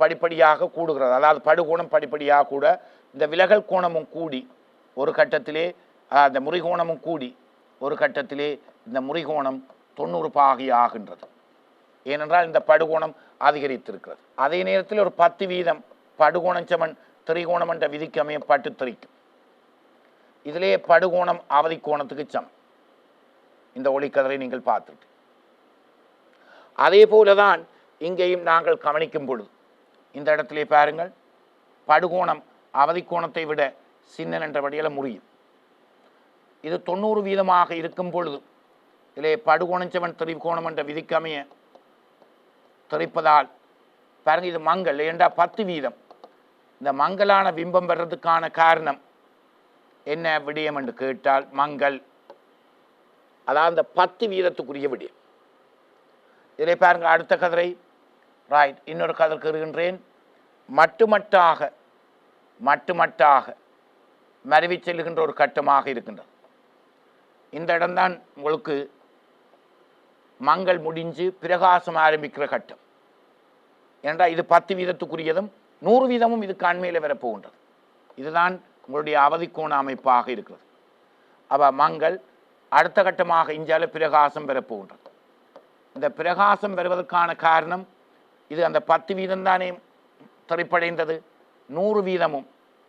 S1: படிப்படியாக கூடுகிறது, அதாவது படுகோணம் படிப்படியாக கூட இந்த விலகல் கோணமும் கூடி ஒரு கட்டத்திலே, அந்த முறிகோணமும் கூடி ஒரு கட்டத்திலே இந்த முறிகோணம் 90 பாகை ஆகின்றது. ஏனென்றால் இந்த படுகோணம் அதிகரித்திருக்கிறது. அதே நேரத்தில் ஒரு 10% படுகோணம் சமன் திரிகோணம் என்ற விதிக்கு அமைய பட்டு திரிக்கும். இதிலே படுகோணம் அவதி கோணத்துக்கு சமம். இந்த ஒளிக்கதிரை நீங்கள் பார்த்துட்டு அதே போலதான் இங்கேயும் நாங்கள் கவனிக்கும் பொழுது இந்த இடத்திலே பாருங்கள், படுகோணம் அவதி கோணத்தை விட சின்ன என்றபடியில் முறியும். இது 90% இருக்கும் பொழுது இதிலே படுகோணம் திரிகோணம் என்ற விதிக்கமைய திரிப்பதால் பாருங்க, இது மங்கள் ஏண்டா 10%. இந்த மங்களான பிம்பம் வர்றதுக்கான காரணம் என்ன விடயம் என்று கேட்டால் மங்கள், அதாவது அந்த 10% விடயம். இதிலே பாருங்க, அடுத்த கதிரை ரைட் இன்னொரு கதிர் கருகின்றேன். மட்டுமட்டாக மருவி செல்லுகின்ற ஒரு கட்டமாக இருக்கின்றது. இந்த இடம்தான் உங்களுக்கு மங்கள் முடிஞ்சு பிரகாசம் ஆரம்பிக்கிற கட்டம். ஏனென்றால் இது 10%, 100% இதுக்கு அண்மையில் வரப்போகின்றது. இதுதான் உங்களுடைய அவதி கோண அமைப்பாக இருக்கிறது. அப்போ மங்கள் அடுத்த கட்டமாக இஞ்சால பிரகாசம் பெறப்போகின்றது. இந்த பிரகாசம் வருவதற்கான காரணம் இது அந்த 10% தானே திரைப்படைந்தது, 100%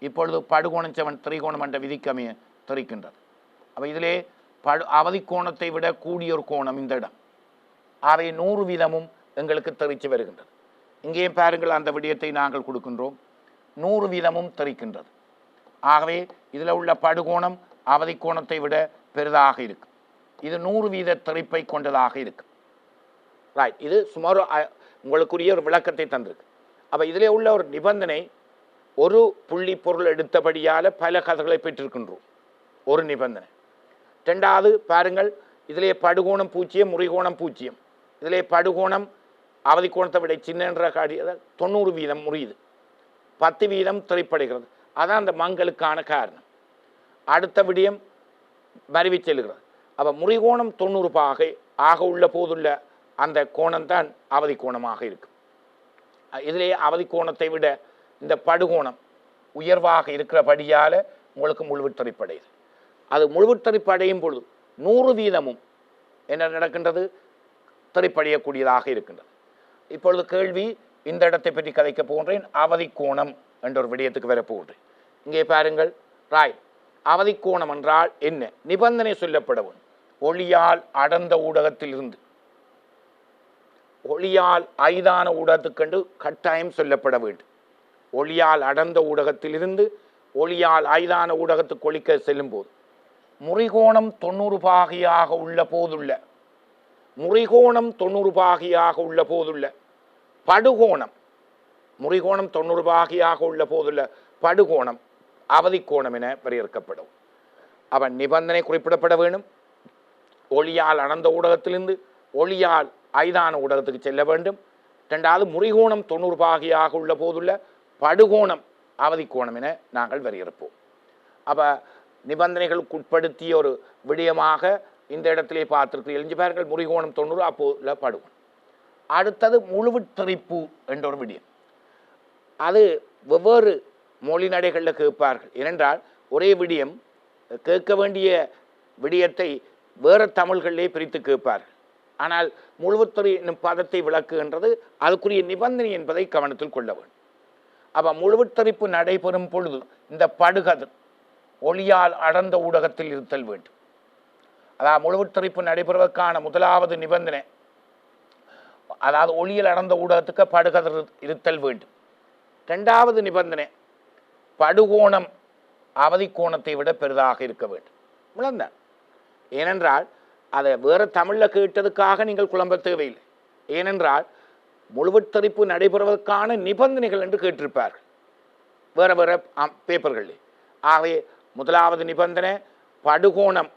S1: இப்பொழுது படுகோணம் சமன் திரிகோணம் என்ற விதிக்கமைய திரிக்கின்றது. அப்போ இதிலே அவதி கோணத்தை விட கூடிய ஒரு கோணம் இந்த இடம். அவை 100% எங்களுக்கு தெரிச்சு வருகின்றது. இங்கேயும் பாருங்கள், அந்த விடயத்தை நாங்கள் கொடுக்கின்றோம். 100% தெரிக்கின்றது. ஆகவே இதில் உள்ள படுகோணம் அவதி கோணத்தை விட பெரிதாக இருக்கு. இது 100% திரிப்பை கொண்டதாக இருக்கு. ரைட், இது சுமார் உங்களுக்குரிய ஒரு விளக்கத்தை தந்திருக்கு. அப்போ இதிலே உள்ள ஒரு நிபந்தனை, ஒரு புள்ளி பொருள் எடுத்தபடியால் பல கதிர்களை பெற்றிருக்கின்றோம், ஒரு நிபந்தனை. ரெண்டாவது பாருங்கள், இதிலே படுகோணம் 0, முறிகோணம் 0. இதிலே படுகோணம் அவதி கோணத்தை விட சின்னன்ற காடி 90% முறியுது, 10% திரைப்படைகிறது. அதான் அந்த மங்களுக்கான காரணம். அடுத்த விடயம் மருவி செல்கிறது. அப்போ முறிகோணம் 90 பாகை ஆக உள்ள போதுள்ள அந்த கோணம்தான் அவதி கோணமாக இருக்கு. இதிலே அவதி கோணத்தை விட இந்த படுகோணம் உயர்வாக இருக்கிறபடியால் உங்களுக்கு முழுவித்தறிப்படையுது. அது முழுவித்தறிப்படையும் பொழுது 100% என்ன நடக்கின்றது, திரைப்படையக்கூடியதாக இருக்கின்றது. இப்பொழுது கேள்வி, இந்த இடத்தை பற்றி கதைக்க போகின்றேன். அவதி கோணம் என்ற ஒரு விடயத்துக்கு வரப்போகின்றேன். இங்கே பாருங்கள், ராய் அவதி கோணம் என்றால் என்ன? நிபந்தனை சொல்லப்படவும், ஒளியால் அடர்ந்த ஊடகத்தில் இருந்து ஒளியால் ஐதான ஊடகத்துக்கண்டு கட்டாயம் சொல்லப்பட வேண்டும். ஒளியால் அடர்ந்த ஊடகத்திலிருந்து ஒளியால் ஐதான ஊடகத்துக்கு ஒளிக்க செல்லும் போது முறிகோணம் 90 பாகையாக உள்ள போதுள்ள முறிகோணம் 90 பாகையாக உள்ள போதுள்ள படுகோணம், முறிகோணம் 90 பாகையாக உள்ள போதுள்ள படுகோணம் அவதி கோணம் என வரையறுக்கப்படும். அவன் நிபந்தனை குறிப்பிடப்பட வேண்டும். ஒளியால் அடர்ந்த ஊடகத்திலிருந்து ஒளியால் ஐதான ஊடகத்துக்கு செல்ல வேண்டும். ரெண்டாவது, முறிகோணம் 90 பாகையாக உள்ள போதுள்ள படுகோணம் அவதி கோணம் என நாங்கள் வரையறுப்போம். அப்போ நிபந்தனைகளுக்கு உட்படுத்திய ஒரு விடயமாக இந்த இடத்திலே பார்த்திருக்கு. எழுஞ்சி பாருங்கள், முறிகோணம் 90 அப்போதுள்ள படுகோணம். அடுத்தது முழுவித்தறிப்பு என்ற ஒரு விடயம். அது வெவ்வேறு மொழி நடைகளில் கேட்பார்கள். ஏனென்றால் ஒரே விடயம் கேட்க வேண்டிய விடயத்தை வேறு தமிழ்களிலே பிரித்து கேட்பார்கள். ஆனால் முழுவுத்தறி என்னும் பதத்தை விளக்குகின்றது அதுக்குரிய நிபந்தனை என்பதை கவனத்தில் கொள்ள வேண்டும். அப்போ முழுவுத்தரிப்பு நடைபெறும் பொழுது இந்த படுகதிர் ஒளியால் அடர்ந்த ஊடகத்தில் இருத்தல் வேண்டும். அதாவது முழுவுத்தரிப்பு நடைபெறுவதற்கான முதலாவது நிபந்தனை, அதாவது ஒளியில் அடர்ந்த ஊடகத்துக்கு படுகதிர் இருத்தல் வேண்டும். இரண்டாவது நிபந்தனை, படுகோணம் அவதி கோணத்தை விட பெரிதாக இருக்க வேண்டும். விளந்தான்? ஏனென்றால் அதை வேறு தமிழில் கேட்டதுக்காக நீங்கள் குழம்ப தேவையில்லை. ஏனென்றால் முழுவத்தரிப்பு நடைபெறுவதற்கான நிபந்தனைகள் என்று கேட்டிருப்பார்கள் வேறு வேறு பேப்பர்களில். ஆகவே முதலாவது நிபந்தனை படுகோணம்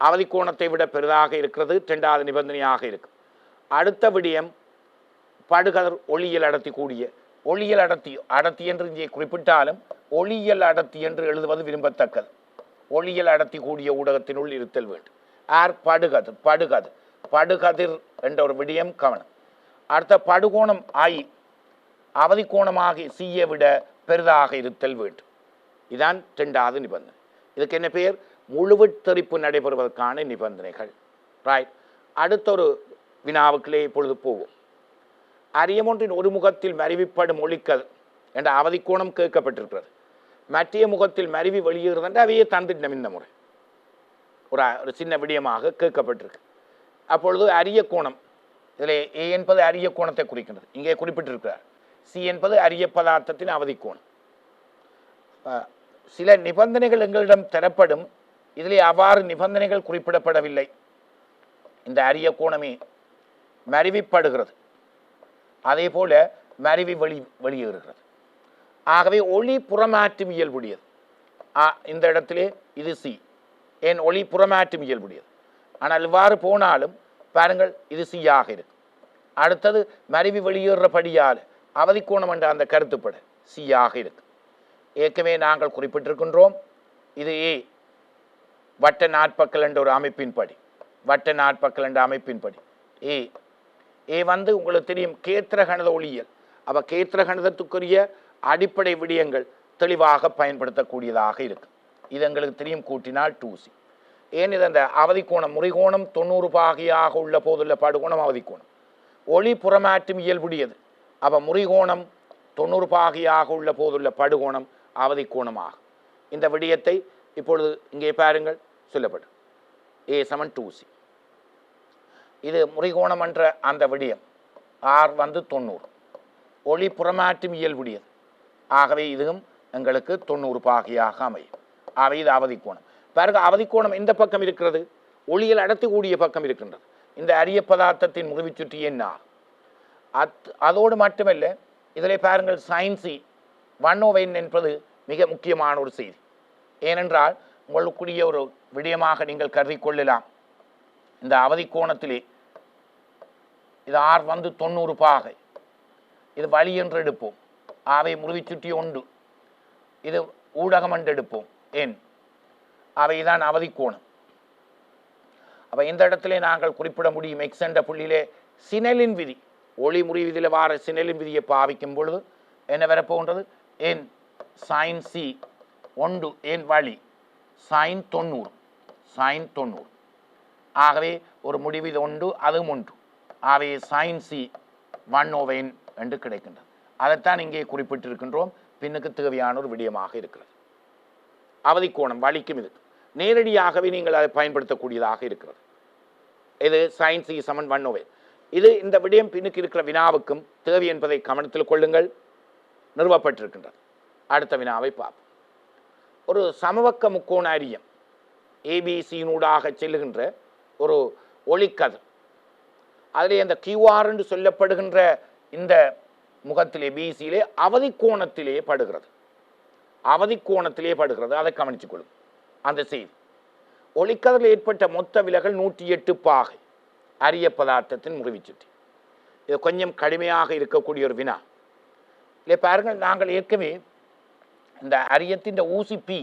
S1: அவதி கோணத்தை விட பெரிதாக இருக்கிறது, இரண்டாவது நிபந்தனையாக இருக்கும். அடுத்த விடயம் படுகதிர் ஒளியியல் அடர்த்தி கூடிய, ஒளியியல் அடர்த்தி என்று இங்கே குறிப்பிட்டாலும் ஒளியியல் அடர்த்தி என்று எழுதுவது விரும்பத்தக்கது. ஒளியியல் அடர்த்தி கூடிய ஊடகத்தினுள் இருத்தல் வேண்டும். படுகதிர் என்ற ஒரு விடயம் கவனம். அடுத்த படுகோணம் அவதி கோணமாக சியை விட பெரிதாக இருத்தல் வேண்டும். இதான் இரண்டாவது நிபந்தனை. இதுக்கு என்ன பெயர்? முழுவத்தரிப்பு நடைபெறுவதற்கான நிபந்தனைகள். ரைட். அடுத்த ஒரு வினாவுக்களே இப்பொழுது போவோம். அரியமொன்றின் ஒரு முகத்தில் மருவிப்படும் ஒளிக்கதிர் என்ற அவதி கோணம் கேட்கப்பட்டிருக்கிறது. மற்ற முகத்தில் மருவி வெளியேறுது என்று அவையே தந்திட்டம். இந்த முறை ஒரு சின்ன விடயமாக கேட்கப்பட்டிருக்கு. அப்பொழுது அரிய கோணம், இதில் ஏ என்பது அரிய கோணத்தை குறிக்கின்றது, இங்கே குறிப்பிட்டிருக்கிறார். சி என்பது அரிய பதார்த்தத்தின் அவதி கோணம். சில நிபந்தனைகள் எங்களிடம் தரப்படும், இதிலே அவ்வாறு நிபந்தனைகள் குறிப்பிடப்படவில்லை. இந்த அரிய கோணமே மருவிப்படுகிறது, அதே போல மருவி வெளியேறுகிறது. ஆகவே ஒளி புறமாற்றும் இயல்புடையது. இந்த இடத்திலே இது சி, ஏன் ஒளி புறமாற்றும் இயல்புடையது. ஆனால் இவ்வாறு போனாலும் பாருங்கள், இது சியாக இருக்கு. அடுத்தது மருவி வெளியேறபடியால் அவதி கோணம் என்ற அந்த கருத்துப்பட சியாக இருக்கு. ஏற்கனவே நாங்கள் குறிப்பிட்டிருக்கின்றோம், இது ஏ வட்ட நாட்பக்கல் என்ற ஒரு அமைப்பின்படி, வட்ட நாட்பக்கல் என்ற அமைப்பின்படி ஏ வந்து உங்களுக்கு தெரியும் கேத்திர கணித ஒளியியல். அப்போ கேத்திர கணிதத்துக்குரிய அடிப்படை விடயங்கள் தெளிவாக பயன்படுத்தக்கூடியதாக இருக்கு. இது எங்களுக்கு தெரியும், கூட்டினால் 2C. ஏன் இது அந்த அவதி கோணம் முறிகோணம் 90 பாகையாக உள்ள போதுள்ள படுகோணம் அவதி கோணம். ஒளி புறமாற்றும் இயல்புடையது. அப்போ முறிகோணம் 90 பாகையாக உள்ள போதுள்ள படுகோணம் அவதி கோணமாகும். இந்த விடயத்தை இப்பொழுது இங்கே பாருங்கள் சொல்லப்படும். A = 2C. இது முறிகோணம் என்ற அந்த விடயம் R வந்து 90, ஒளி புறமாற்றும் இயல்புடையது. ஆகவே இதுவும் எங்களுக்கு 90 பாகையாக அமையும். ஆகவே இது அவதி கோணம். பாருங்க, அவதி கோணம் இந்த பக்கம் இருக்கிறது, ஒளியில் அடர்த்தி கூடிய பக்கம் இருக்கின்றது. இந்த அரிய பதார்த்தத்தின் முறிவு சுற்றி என்ன? அதோடு மட்டுமல்ல, இதில் பாருங்கள் sin C 1/n என்பது மிக முக்கியமான ஒரு செய்தி. ஏனென்றால் உங்களுக்குரிய ஒரு விடயமாக நீங்கள் கருதி கொள்ளலாம். இந்த அவதி கோணத்திலே இது R வந்து 90 பாகை, இது வழி என்று எடுப்போம். அவை முறிவு சுற்றி உண்டு, இது ஊடகம் என்று எடுப்போம். ஏன்? அவைதான் அவதி கோணம். அப்போ இந்த இடத்துல நாங்கள் குறிப்பிட முடியும், எக்ஸ் என்ற புள்ளியிலே சினலின் விதி, ஒளி முறிவிதில் வார சினலின் விதியை பாவிக்கும் பொழுது என்ன வரப்போன்றது? ஏன் sin C 1 ஏன் வழி sin 90. ஆகவே ஒரு முடிவு இது உண்டு, அதுவும் உண்டு. ஆகவே sin C 1/n என்று கிடைக்கின்றது. அதைத்தான் இங்கே குறிப்பிட்டிருக்கின்றோம். பின்னுக்கு தேவையான ஒரு விடயமாக இருக்கிறது. அவதி கோணம் வலிக்கும், இது நேரடியாகவே நீங்கள் அதை பயன்படுத்தக்கூடியதாக இருக்கிறது. இது sin C = 1/n. இது இந்த விடயம் பின்னுக்கு இருக்கிற வினாவுக்கும் தேவை என்பதை கவனத்தில் கொள்ளுங்கள், நிறுவப்பட்டிருக்கின்றது. அடுத்த வினாவை பார்ப்போம். ஒரு சமபக்க முக்கோண அரியம் ABCயினூடாக செல்லுகின்ற ஒரு ஒளிக்கதிர், அதிலே அந்த QR என்று சொல்லப்படுகின்ற இந்த முகத்திலே BCயிலே அவதி கோணத்திலே படுகிறது. அதை கவனித்துக் கொள்ளும். அந்த செய்தி, ஒளிக்கதிரில் ஏற்பட்ட மொத்த விலகல் 108 பாகை அரிய பதார்த்தத்தின் முறிவு சுற்றி. இது கொஞ்சம் கடுமையாக இருக்கக்கூடிய ஒரு வினா. இல்லை பாருங்கள், நாங்கள் ஏற்கனவே இந்த அரியத்தின் ஊசி P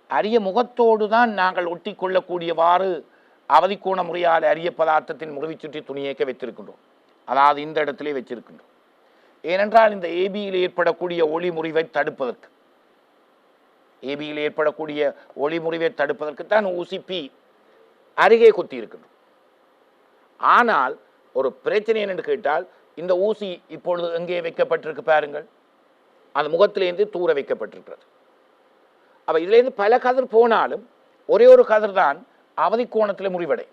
S1: அரிய முகத்தோடு தான் நாங்கள் ஒட்டி கொள்ளக்கூடியவாறு அவதி கோண முறையால் அரிய பதார்த்தத்தின் முறிவு சுற்றி துணியேக்க வைத்திருக்கின்றோம். அதாவது இந்த இடத்திலே வச்சிருக்கின்றோம். ஏனென்றால் இந்த ஏபியில் ஏற்படக்கூடிய ஒளி முறிவை தடுப்பதற்கு, தான் ஊசி P அருகே குத்தி இருக்கின்றோம். ஆனால் ஒரு பிரச்சனை என்னென்னு கேட்டால் இந்த ஊசி இப்பொழுது எங்கே வைக்கப்பட்டிருக்கு பாருங்கள், அந்த முகத்திலேருந்து தூர வைக்கப்பட்டிருக்கிறது. அப்போ இதுலேருந்து பல கதிர் போனாலும் ஒரே ஒரு கதிர் தான் அவதி கோணத்தில் முறிவடை.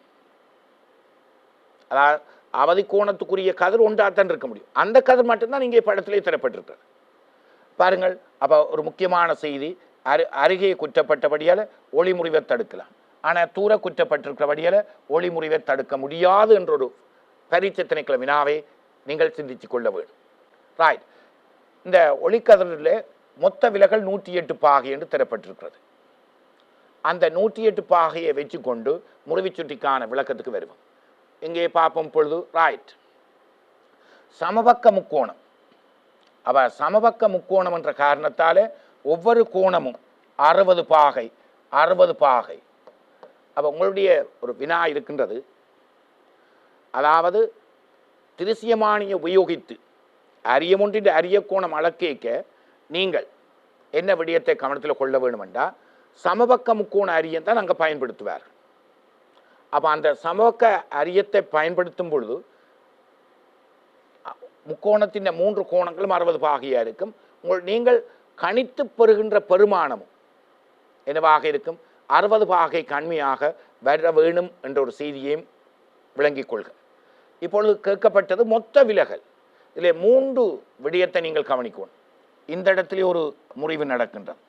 S1: அதாவது அவதி கோணத்துக்குரிய கதிர் ஒன்றாத்தான் இருக்க முடியும். அந்த கதிர் மட்டும்தான் இங்கே படத்திலே தரப்பட்டிருக்கிறது பாருங்கள். அப்போ ஒரு முக்கியமான செய்தி, அருகே குற்றப்பட்டபடியால் ஒளி முறிவை தடுக்கலாம், ஆனால் தூர குற்றப்பட்டிருக்கிறபடியால் ஒளி முறிவை தடுக்க முடியாது என்ற ஒரு பரீட்சை திணைக்கள வினாவை நீங்கள் சிந்தித்து கொள்ள வேண்டும். ரைட். இந்த ஒளிக்கதிரில் மொத்த விலகல் 108 பாகை என்று தரப்பட்டிருக்கிறது. அந்த 108 பாகையை வச்சு கொண்டு முறிவு சுட்டிக்கான விளக்கத்துக்கு வருவோம். இங்கே பார்ப்போம் பொழுது. ரைட். சமபக்க முக்கோணம். அப்போ சமபக்க முக்கோணம் என்ற காரணத்தால் ஒவ்வொரு கோணமும் 60 பாகை 60 பாகை. அப்போ உங்களுடைய ஒரு வினா இருக்கின்றது, அதாவது திருசியமானியை உபயோகித்து அரியமொன்றின் அரிய கோணம் அளக்கேக்க நீங்கள் என்ன விடயத்தை கவனத்தில் கொள்ள வேண்டுமென்றா சமபக்க முக்கோண அரியன் தான் அங்கே பயன்படுத்துவார். அப்போ அந்த சமபக்க அரியத்தை பயன்படுத்தும் பொழுது முக்கோணத்தின் 3 கோணங்களும் 60 பாகையாக இருக்கும். நீங்கள் கணித்து பெறுகின்ற பெருமானமும் என்னவாக இருக்கும், 60 பாகை கண்மையாக வர வேணும் என்ற ஒரு செய்தியையும் விளங்கிக் கொள்க. இப்பொழுது கேட்கப்பட்டது மொத்த விலகல். இதில் 3 விடயத்தை நீங்கள் கவனிக்கணும். இந்த இடத்திலே ஒரு முறிவு நடக்கின்றது,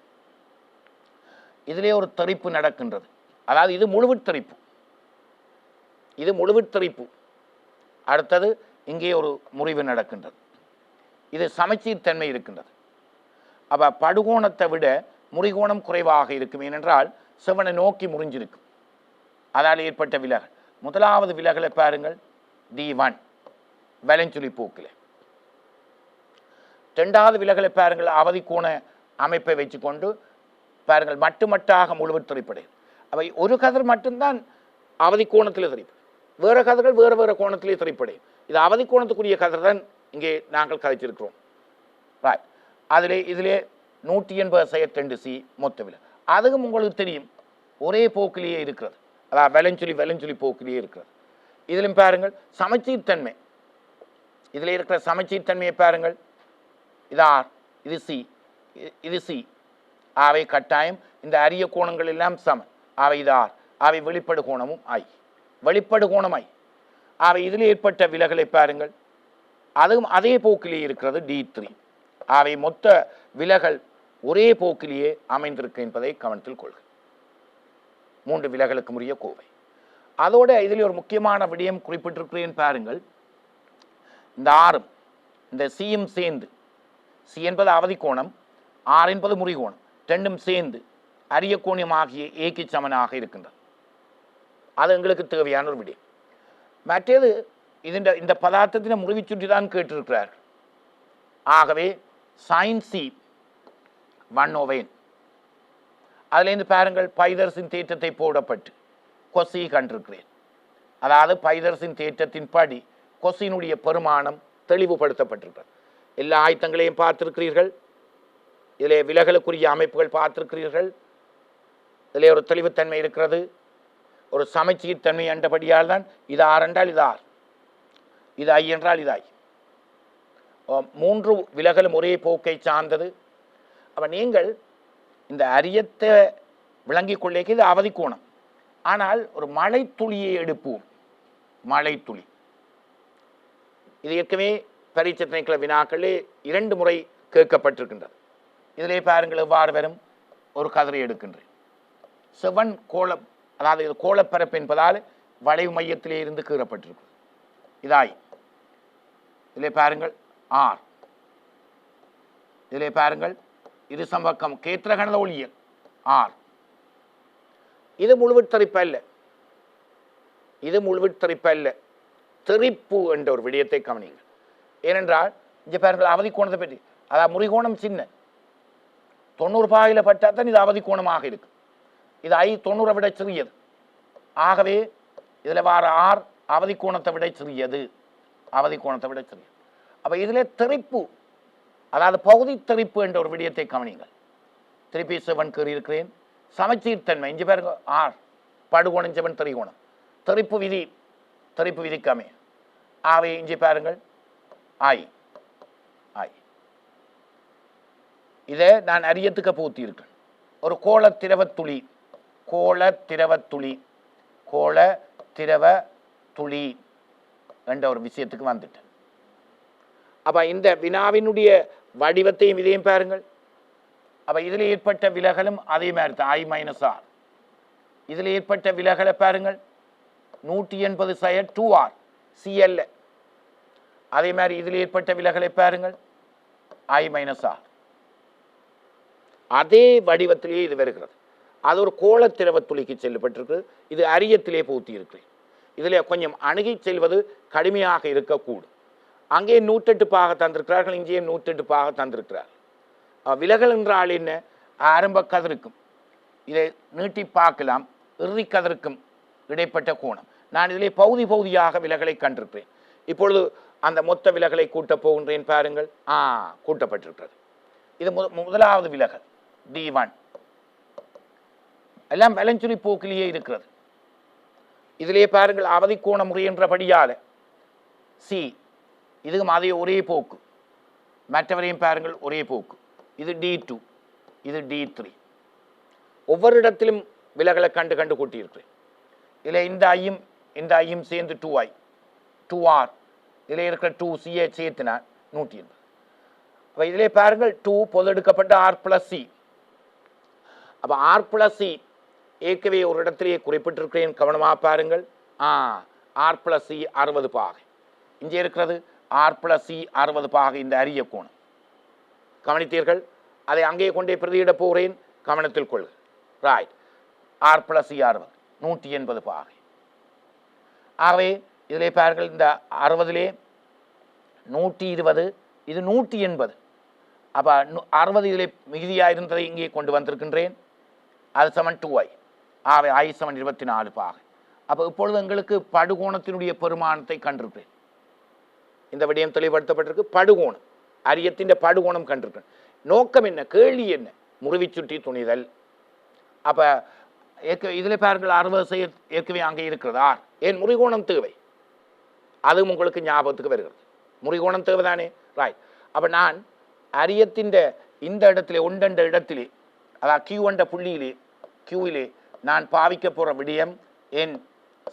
S1: இதிலே ஒரு தெறிப்பு நடக்கின்றது. அதாவது இது முழுவித்தெறிப்பு, இது முழுவித்தெறிப்பு. அடுத்தது இங்கே ஒரு முறிவு நடக்கின்றது, இது சமச்சீர் தன்மை இருக்கின்றது. அப்போ படுகோணத்தை விட முறிகோணம் குறைவாக இருக்கும், ஏனென்றால் செவனை நோக்கி முறிஞ்சிருக்கும், அதால் ஏற்பட்ட விலகல். முதலாவது விலகலை பாருங்கள், D1 வலஞ்சுழி போக்கில். ரெண்டாவது விலகலை பாருங்கள், அவதி கோண அமைப்பை வச்சுக்கொண்டு பாருங்கள் மட்டுமட்டாக முழுவதும் திரைப்படை. அவை ஒரு கதிர் மட்டும்தான் அவதி கோணத்திலே திரைப்பு, வேறு கதிர்கள் வேறு வேறு கோணத்திலே திரைப்படை. இது அவதி கோணத்துக்குரிய கதிர் தான் இங்கே நாங்கள் கதைச்சிருக்கிறோம். ரைட். அதிலே இதிலே 182C மொத்த விலை. அதுவும் உங்களுக்கு தெரியும் ஒரே போக்கிலேயே இருக்கிறது, அதாவது வலஞ்சுழி போக்கிலேயே இருக்கிறது. இதிலும் பாருங்கள் சமச்சீர் தன்மை, இதில் இருக்கிற சமச்சீர் தன்மையை பாருங்கள், இது R, இது C, இது C. அவை கட்டாயம் இந்த அரிய கோணங்கள் எல்லாம் சம. அவை இது R, அவை வெளிப்படு கோணமும் I, வெளிப்படு கோணம் I. அவை இதில் ஏற்பட்ட விலகலை பாருங்கள், அதுவும் அதே போக்கிலேயே இருக்கிறது D3. அவை மொத்த விலகல் ஒரே போக்கிலேயே அமைந்திருக்கு என்பதை கவனத்தில் கொள்க. 3 விலகலுக்கு உரிய கோவை. அதோட இதில் ஒரு முக்கியமான விடயம் குறிப்பிட்டிருக்கிறேன் பாருங்கள், இந்த ஆறும் இந்த சியும் சேர்ந்து, சி என்பது அவதி கோணம், ஆர் என்பது முறிகோணம், ரெண்டும் சேர்ந்து அரிய கோணமாகிய ஏக்கு சமனாக இருக்கின்றது. அது எங்களுக்கு தேவையான ஒரு விடயம். மற்றது இந்த பதார்த்தத்தின் முறிவு சுற்றி தான் கேட்டிருக்கிறார்கள். ஆகவே சைன் சி 1/n, அதுலேருந்து பாருங்கள் பைதர்ஸின் தேற்றத்தை போடப்பட்டு கொசி கண்டிருக்கிறேன். அதாவது பைதர்ஸின் தேற்றத்தின் படி கொசினுடைய பெருமானம் தெளிவுபடுத்தப்பட்டிருக்கிறது. எல்லா ஆயத்தங்களையும் பார்த்திருக்கிறீர்கள், இதிலே விலகலுக்குரிய அமைப்புகள் பார்த்திருக்கிறீர்கள். இதிலே ஒரு தெளிவுத்தன்மை இருக்கிறது, ஒரு சமச்சீர் தன்மை என்றபடியால் தான் இது ஆர் என்றால் இது ஆர், இது ஐ என்றால் இது ஐ. 3 விலகலும் ஒரே போக்கை சார்ந்தது. அப்போ நீங்கள் இந்த அரியத்தை விளங்கிக் கொள்ளே இது அவதி கோணம். ஆனால் ஒரு மழை துளியை எடுப்போம், மழை துளி. இது ஏற்கனவே பரீட்சை திணைக்கள வினாக்களே 2 முறை கேட்கப்பட்டிருக்கின்றது. இதிலே பாருங்கள் எவ்வாறு வரும், ஒரு கதிரை எடுக்கின்றேன், செவன் கோளம், அதாவது இது கோளப்பரப்பு என்பதால் வளைவு மையத்திலே இருந்து கீறப்பட்டிருக்கு, இதாய். இதிலே பாருங்கள் ஆர், இதிலே பாருங்கள் இது சம்பக்கம் கேத்திர கணத ஒளியல் ஆர். இது முழுவித்தரிப்பு அல்ல, இது முழுவித்தரிப்பு அல்ல, தெரிப்பு என்ற ஒரு விடயத்தை கவனிங்கள். ஏனென்றால் இங்கே பாருங்கள் அவதி கோணத்தை பற்றி, அதாவது முறிகோணம் சின்ன 90 பாகையில் பட்டால் தான் இது அவதி கோணமாக இருக்கு, இது ஐ 90 விட சிறியது. ஆகவே இதில் வார ஆர் அவதி கோணத்தை விட சிறியது, அவதி கோணத்தை விட சிறியது. அப்போ இதில் தெரிப்பு, அதாவது பகுதி தெரிப்பு என்ற ஒரு விடயத்தை கவனிங்கள். திருப்பி 7 கீறி இருக்கிறேன், சமச்சீர் தன்மை இங்கே பாருங்க ஆர், படுகோணம் 7 திரிகோணம், தெரிப்பு விதி திரைப்பு விதிக்காமே. ஆகவே இங்கே பாருங்கள் ஐ ஐ இதை நான் அரியத்துக்கு பூத்தி இருக்கேன். ஒரு கோள திரவ துளி என்ற ஒரு விஷயத்துக்கு வந்துட்டேன். அப்ப இந்த வினாவினுடைய வடிவத்தையும் இதையும் பாருங்கள். அப்ப இதில் ஏற்பட்ட விலகலும் அதே மாதிரி தான் ஐ மைனஸ் ஆர். இதில் ஏற்பட்ட விலகலை பாருங்கள் 180 செயல் 2R CL. அதே மாதிரி இதில் ஏற்பட்ட விலகலை பாருங்கள் ஐ மைனஸ் ஆர். அதே வடிவத்திலேயே இது வருகிறது. அது ஒரு கோள திரவ துளிக்கு செல்லப்பட்டிருக்கு. இது அரியத்திலே பூத்தி இருக்கு. இதில் கொஞ்சம் அணுகி செல்வது கடுமையாக இருக்கக்கூடும். அங்கே 108 பாக தந்திருக்கிறார்கள், இங்கே 108 பாக தந்திருக்கிறார்கள். விலகல் என்றால் என்ன? ஆரம்ப கதிருக்கும் இதை நீட்டி பார்க்கலாம், இறுதி கதிருக்கும் இடைப்பட்ட கோணம். நான் இதிலே பகுதியாக விலகலை கண்டிருக்கிறேன். இப்பொழுது அந்த மொத்த விலகலை கூட்டப் போகின்றேன். பாருங்கள், கூட்டப்பட்டிருக்கிறது. இது முதலாவது விலகல் D1. எல்லாம் வலஞ்சுழி போக்கிலேயே இருக்கிறது. இதிலே பாருங்கள் அவதி கோண முறை என்றபடியால் சி இதுவும் அதே ஒரே போக்கு, மற்றவரையும் பாருங்கள் ஒரே போக்கு. இது D2, இது D3. ஒவ்வொரு இடத்திலும் விலகலை கண்டு கூட்டியிருக்கிறேன். இதில் இந்த ஐயும் சேர்ந்து 2I 2R, இதில் இருக்கிற 2Cயை சேர்த்தினார் 180. அப்போ இதிலே பாருங்கள் 2 பொது எடுக்கப்பட்ட R+C. அப்போ R+C ஏற்கனவே ஒரு இடத்திலேயே குறிப்பிட்டிருக்கிறேன், கவனமாக பாருங்கள். R+C 60 பாகை. இங்கே இருக்கிறது R+C 60 பாகை. இந்த அரிய கோணம் கவனித்தீர்கள். அதை அங்கே கொண்டே பிரதியிட போகிறேன், கவனத்தில் கொள்க. ரைட், R+C 60 180 பாகை. ஆகவே இதிலே பாருங்கள், இந்த 60லே 120, இது 180. அப்போ 60 இதிலே மிகுதியாக இருந்ததை இங்கே கொண்டு வந்திருக்கின்றேன். அது சமன் 2I. ஆகவே I சமன் 24 பாகை. அப்போ இப்பொழுது எங்களுக்கு படுகோணத்தினுடைய பெருமானத்தை கண்டிருக்கிறேன். இந்த விடயம் தெளிவுபடுத்தப்பட்டிருக்கு. படுகோணம், அரியத்தின் படுகோணம் கண்டிருக்கிறேன். நோக்கம் என்ன, கேள்வி என்ன? முறிவிச்சுட்டி துணிதல். அப்போ இதில் பாருங்கள் 60 ஏற்கனவே அங்கே இருக்கிறதா? ஏன் முறிகோணம் தேவை? அதுவும் உங்களுக்கு ஞாபகத்துக்கு வருகிறது. முறிகோணம் தேவை தானே? ரைட். அப்போ நான் அரியத்தின் இந்த இடத்திலே ஒன்றெண்ட இடத்திலே, அதாவது Q என்ற புள்ளியிலே Qவிலே நான் பாவிக்க போகிற விடயம் என்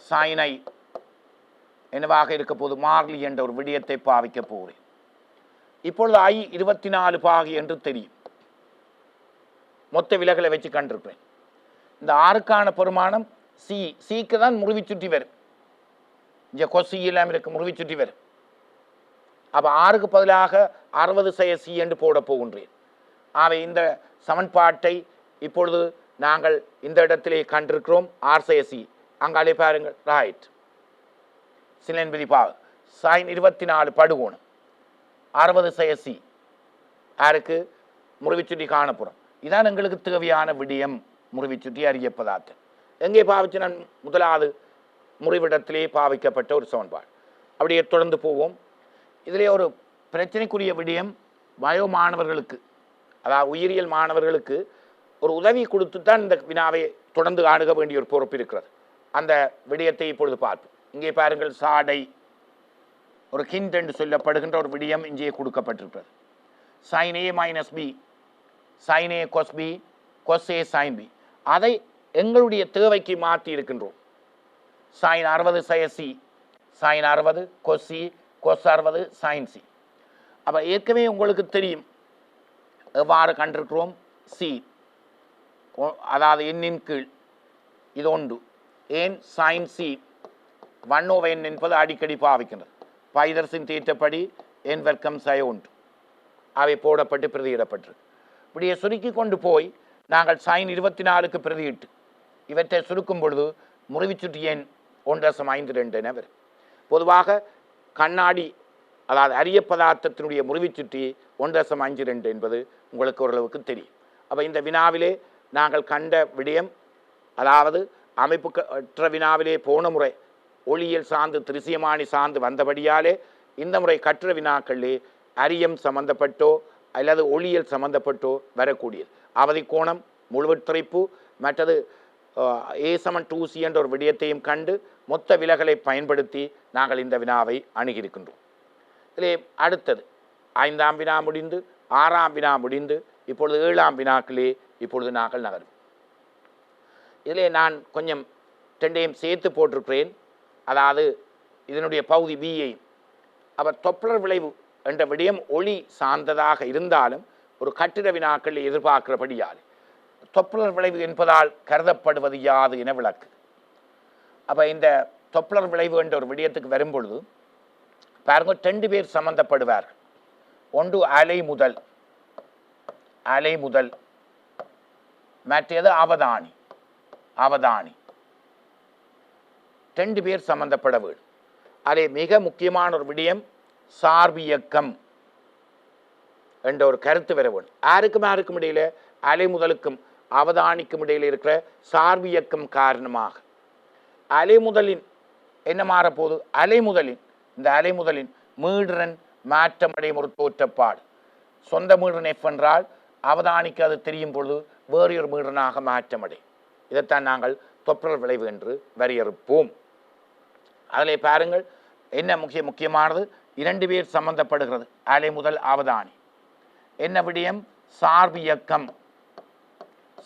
S1: சைனை என்னவாக இருக்க போது மார்லி என்ற ஒரு விடயத்தை பாவிக்க போகிறேன். இப்பொழுது I 24 பாகை என்று தெரியும். மொத்த விலகலை வச்சு கண்டிருக்கிறேன். இந்த ஆறுக்கான பெருமானம் சிக்கு தான் முறிவி சுற்றி வரும். இங்கே கொசி எல்லாம் இருக்கு, முறிவி சுற்றி வரும். அப்போ 6க்கு பதிலாக 60 செய்ய சி என்று போட போகின்றேன். ஆகவே இந்த சமன்பாட்டை இப்பொழுது நாங்கள் இந்த இடத்திலே கண்டிருக்கிறோம். R செய்ய சி அங்காலே பாருங்கள். ரைட், சிலன் விதிப்பாக சைன் 24 படுகோணம் 60 செய்ய சி யாருக்கு? முறிவிச்சுட்டி காணப்புறம். இதான் எங்களுக்கு தேவையான விடயம். முறிவிச்சுட்டி அறிய பதார்த்தம் எங்கே பாவிச்சு? நான் முதலாவது முறிவிடத்திலே பாவிக்கப்பட்ட ஒரு சமன்பாடு. அப்படியே தொடர்ந்து போவோம். இதிலே ஒரு பிரச்சனைக்குரிய விடயம் பயோ மாணவர்களுக்கு, அதாவது உயிரியல் மாணவர்களுக்கு ஒரு உதவி கொடுத்து தான் இந்த வினாவை தொடர்ந்து அணுக வேண்டிய ஒரு பொறுப்பு இருக்கிறது. அந்த விடயத்தை இப்பொழுது பார்ப்போம். இங்கே பாருங்கள், சாடை ஒரு ஹிண்ட் என்று சொல்லப்படுகின்ற ஒரு விடயம் இங்கே கொடுக்கப்பட்டிருக்கிறது. sin A - B, sin A cos B, cos A sin B. அதை எங்களுடைய தேவைக்கு மாற்றி இருக்கின்றோம். sin 60 செய்ய C, sin 60 cos C, cos 60 sin C. அப்போ ஏற்கனவே உங்களுக்கு தெரியும் எவ்வாறு கண்டிருக்கிறோம். C அதாவது எண்ணின் கீழ் இது ஒன்று. ஏன் sin C 1/n என்பது அடிக்கடி பாவிக்கின்றது. பைதர்ஸின் தீட்டப்படி என் வர்க்கம் செய்ய ஒன்று அவை போடப்பட்டு பிரதியிடப்பட்டிருக்கு. இப்படியே சுருக்கி கொண்டு போய் நாங்கள் sin 24க்கு பிரதியிட்டு இவற்றை சுருக்கும் பொழுது முறிவிச்சுட்டி எண் 1.52 என வரும். பொதுவாக கண்ணாடி அதாவது அரிய பதார்த்தத்தினுடைய முறிவிச்சுட்டி 1.52 என்பது உங்களுக்கு ஓரளவுக்கு தெரியும். அப்போ இந்த வினாவிலே நாங்கள் கண்ட விடயம், அதாவது அமைப்புற்ற வினாவிலே போன முறை ஒளியியல் சார்ந்து திருசியமானி சார்ந்து வந்தபடியாலே இந்த முறை கற்ற வினாக்களே அரியம் சம்பந்தப்பட்டோ அல்லது ஒளியியல் சம்பந்தப்பட்டோ வரக்கூடியது. அவதி கோணம், முழுவற்றிப்பு, மற்றது A = 2C என்ற ஒரு விடயத்தையும் கண்டு மொத்த விலகலை பயன்படுத்தி நாங்கள் இந்த வினாவை அணுகியிருக்கின்றோம். இதிலே அடுத்தது 5ஆம் வினா முடிந்து 6ஆம் வினா முடிந்து இப்பொழுது 7ஆம் வினாக்களே இப்பொழுது நாங்கள் நகரும். இதிலே நான் கொஞ்சம் ரெண்டையும் சேர்த்து போட்டிருக்கிறேன். அதாவது இதனுடைய பகுதி பியை அவர் தொப்பலர் விளைவு என்ற விடயம் ஒளி சார்ந்ததாக இருந்தாலும் ஒரு கட்டிட வினாக்கள் எதிர்பார்க்கிறபடியால் தொப்பலர் விளைவு என்பதால் கருதப்படுவது யாது என விளக்கு. அப்போ இந்த தொப்பலர் விளைவு என்ற ஒரு விடயத்துக்கு வரும்பொழுது பாருங்க 2 பேர் சம்பந்தப்படுவார்கள். ஒன்று அலை முதல் மற்றது அவதானி 2 பேர் சம்பந்தப்பட வேண்டும். அதே மிக முக்கியமான ஒரு விடயம் சார்பியக்கம் என்ற ஒரு கருத்து வர வேண்டும். யாருக்கும் இடையில அலை முதலுக்கும் அவதானிக்கும் இடையில் இருக்கிற சார்பியக்கம் காரணமாக அலைமுதலின் என்ன மாறப்போகுது? இந்த அலைமுதலின் மீடுரன் மாற்றமடையும் ஒரு தோற்றப்பாடு. சொந்த மீடுரன் F என்றால் அவதானிக்கு அது தெரியும் பொழுது வேறு ஒரு மீடுரனாக மாற்றமடையும். இதைத்தான் நாங்கள் தொப்பலர் விளைவு என்று வரையறுப்போம். அதில் பாருங்கள் என்ன முக்கியமானது 2 பேர் சம்பந்தப்படுகிறது. அலை முதல் அவதானி என்ன விடயம்?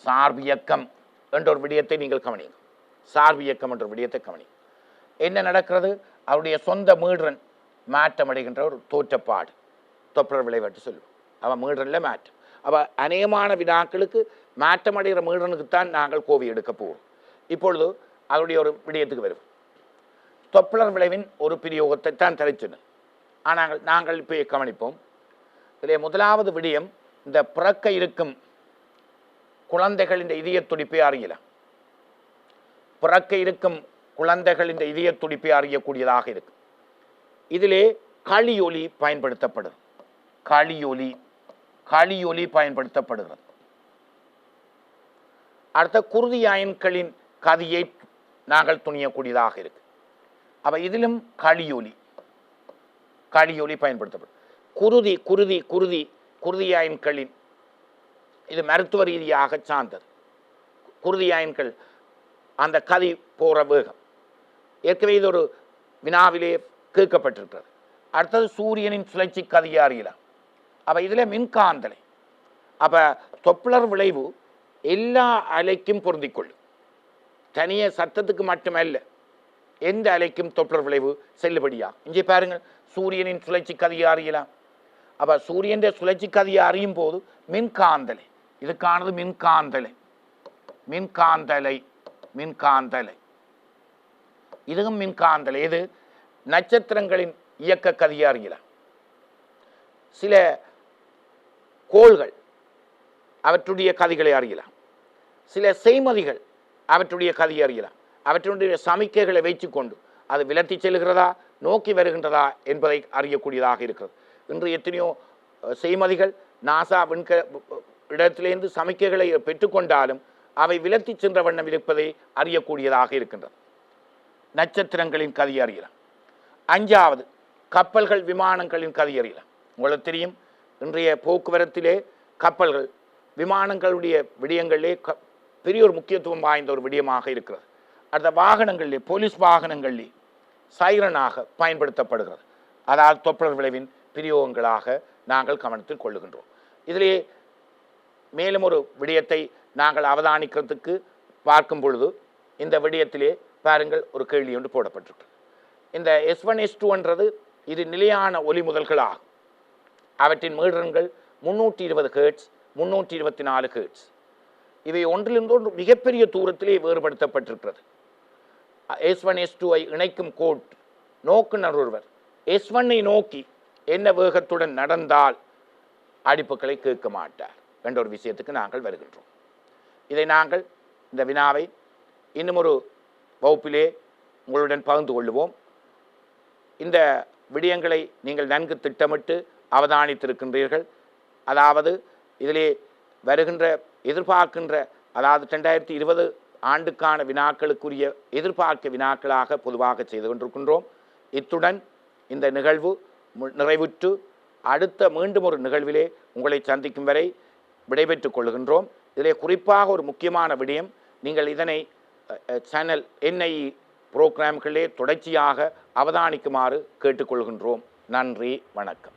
S1: சார்பியக்கம் என்ற ஒரு விடயத்தை நீங்கள் கவனிங்க. சார்பியக்கம் என்ற விடயத்தை கவனிங்க. என்ன நடக்கிறது? அவருடைய சொந்த மீடுரன் மாற்றமடைகின்ற ஒரு தோற்றப்பாடு தொப்பலர் விளைவு என்று சொல்லுவோம். அவன் மீடுரனில் மாற்றம். அப்போ அநேகமான வினாக்களுக்கு மாற்றமடைகிற மீடுரனுக்குத்தான் நாங்கள் கோவை எடுக்க போவோம். இப்பொழுது அவருடைய ஒரு விடயத்துக்கு வரும். தொப்பலர் விளைவின் ஒரு பிரயோகத்தை தான் தரிச்சது. ஆனால் நாங்கள் இப்போ கவனிப்போம். இதில் முதலாவது விடயம் இந்த பிறக்க இருக்கும் குழந்தைகளின் இதய துடிப்பை அறியலாம். பிறக்க இருக்கும் குழந்தைகளின் இதய துடிப்பை அறியக்கூடியதாக இருக்கு. இதிலே களியொலி பயன்படுத்தப்படுது. களியொலி பயன்படுத்தப்படுகிறது. அடுத்த குருதி அயன்களின் கதியை நாங்கள் துணியக்கூடியதாக இருக்கு. அப்ப இதிலும் களியொலி பயன்படுத்தப்படும். குருதி அயன்களின் இது மருத்துவ ரீதியாக சார்ந்தது. குருதி அயன்கள் அந்த கதி போற வேகம் ஏற்கனவே இது ஒரு வினாவிலே கேட்கப்பட்டிருக்கிறது. அடுத்தது சூரியனின் சுழற்சி கதியை அறியலாம். அப்ப இதுல மின்காந்தலை. அப்ப தொப்பலர் விளைவு எல்லா அலைக்கும் பொருந்திக்கொள்ளும். தனிய சத்தத்துக்கு மட்டுமல்ல, எந்த அலைக்கும் தொப்பலர் விளைவு செல்லுபடியா. இங்கே பாருங்கள், சூரியனின் சுழற்சி கதியை அறியலாம். அப்ப சூரியன் சுழற்சி கதியை அறியும் போது மின்காந்தலை, இதுக்கானது மின்காந்தலை இதுவும் மின்காந்தலை. இது நட்சத்திரங்களின் இயக்க கதியை அறியலாம். சில கோள்கள் அவற்றுடைய கதிகளை அறியலாம். சில செய்மதிகள் அவற்றுடைய கதியை அறியலாம். அவற்றுடைய சமிக்கைகளை வைத்துக்கொண்டு அது விலத்தி செல்கிறதா நோக்கி வருகின்றதா என்பதை அறியக்கூடியதாக இருக்கிறது. இன்று எத்தனையோ செய்மதிகள் நாசா இடத்திலிருந்து சமிக்கைகளை பெற்றுக்கொண்டாலும் அவை விலத்தி சென்ற வண்ணம் இருப்பதை அறியக்கூடியதாக இருக்கின்றது. நட்சத்திரங்களின் கதி அறியலாம். 5வது கப்பல்கள் விமானங்களின் கதி அறியலாம். உங்களுக்கு தெரியும், இன்றைய போக்குவரத்திலே கப்பல்கள் விமானங்களுடைய விடயங்களிலே பெரிய ஒரு முக்கியத்துவம் வாய்ந்த ஒரு விடயமாக இருக்கிறது. அந்த வாகனங்களிலே போலீஸ் வாகனங்களிலே சைரனாக பயன்படுத்தப்படுகிறது. அதாவது தொப்பலர் விளைவின் பிரயோகங்களாக நாங்கள் கவனத்தில் கொள்ளுகின்றோம். இதிலே மேலும் ஒரு விடயத்தை நாங்கள் அவதானிக்கிறதுக்கு பார்க்கும் பொழுது இந்த விடயத்திலே பாருங்கள் ஒரு கேள்வி ஒன்று போடப்பட்டிருக்கு. இந்த S1 S2 என்றது இது நிலையான ஒலி முதல்களாகும். அவற்றின் மீடுரன்கள் 320 ஹெர்ட்ஸ் 324 ஹெர்ட்ஸ். இவை ஒன்றிலிருந்து ஒன்று மிகப்பெரிய தூரத்திலே வேறுபடுத்தப்பட்டிருக்கிறது. S1 S2 இணைக்கும் கோட் நோக்குனர் ஒருவர் S1 நோக்கி என்ன வேகத்துடன் நடந்தால் அடிப்புகளை கேட்க மாட்டார் என்ற ஒரு விஷயத்துக்கு நாங்கள் வருகின்றோம். இதை நாங்கள் இந்த வினாவை இன்னும் ஒரு வகுப்பிலே உங்களுடன் பகிர்ந்து கொள்ளுவோம். இந்த விடயங்களை நீங்கள் நன்கு திட்டமிட்டு அவதானித்திருக்கின்றீர்கள். அதாவது இதிலே வருகின்ற எதிர்பார்க்கின்ற அதாவது 2020 ஆண்டுக்கான வினாக்களுக்குரிய எதிர்பார்க்க வினாக்களாக பொதுவாக செய்து கொண்டிருக்கின்றோம். இத்துடன் இந்த நிகழ்வு நிறைவுற்று அடுத்த மீண்டும் ஒரு நிகழ்விலே உங்களை சந்திக்கும் வரை விடைபெற்றுக் கொள்கின்றோம். இதிலே குறிப்பாக ஒரு முக்கியமான விடயம், நீங்கள் இதனை சேனல் என்ஐஇ புரோகிராம்களே தொடர்ச்சியாக அவதானிக்குமாறு கேட்டுக்கொள்கின்றோம். நன்றி, வணக்கம்.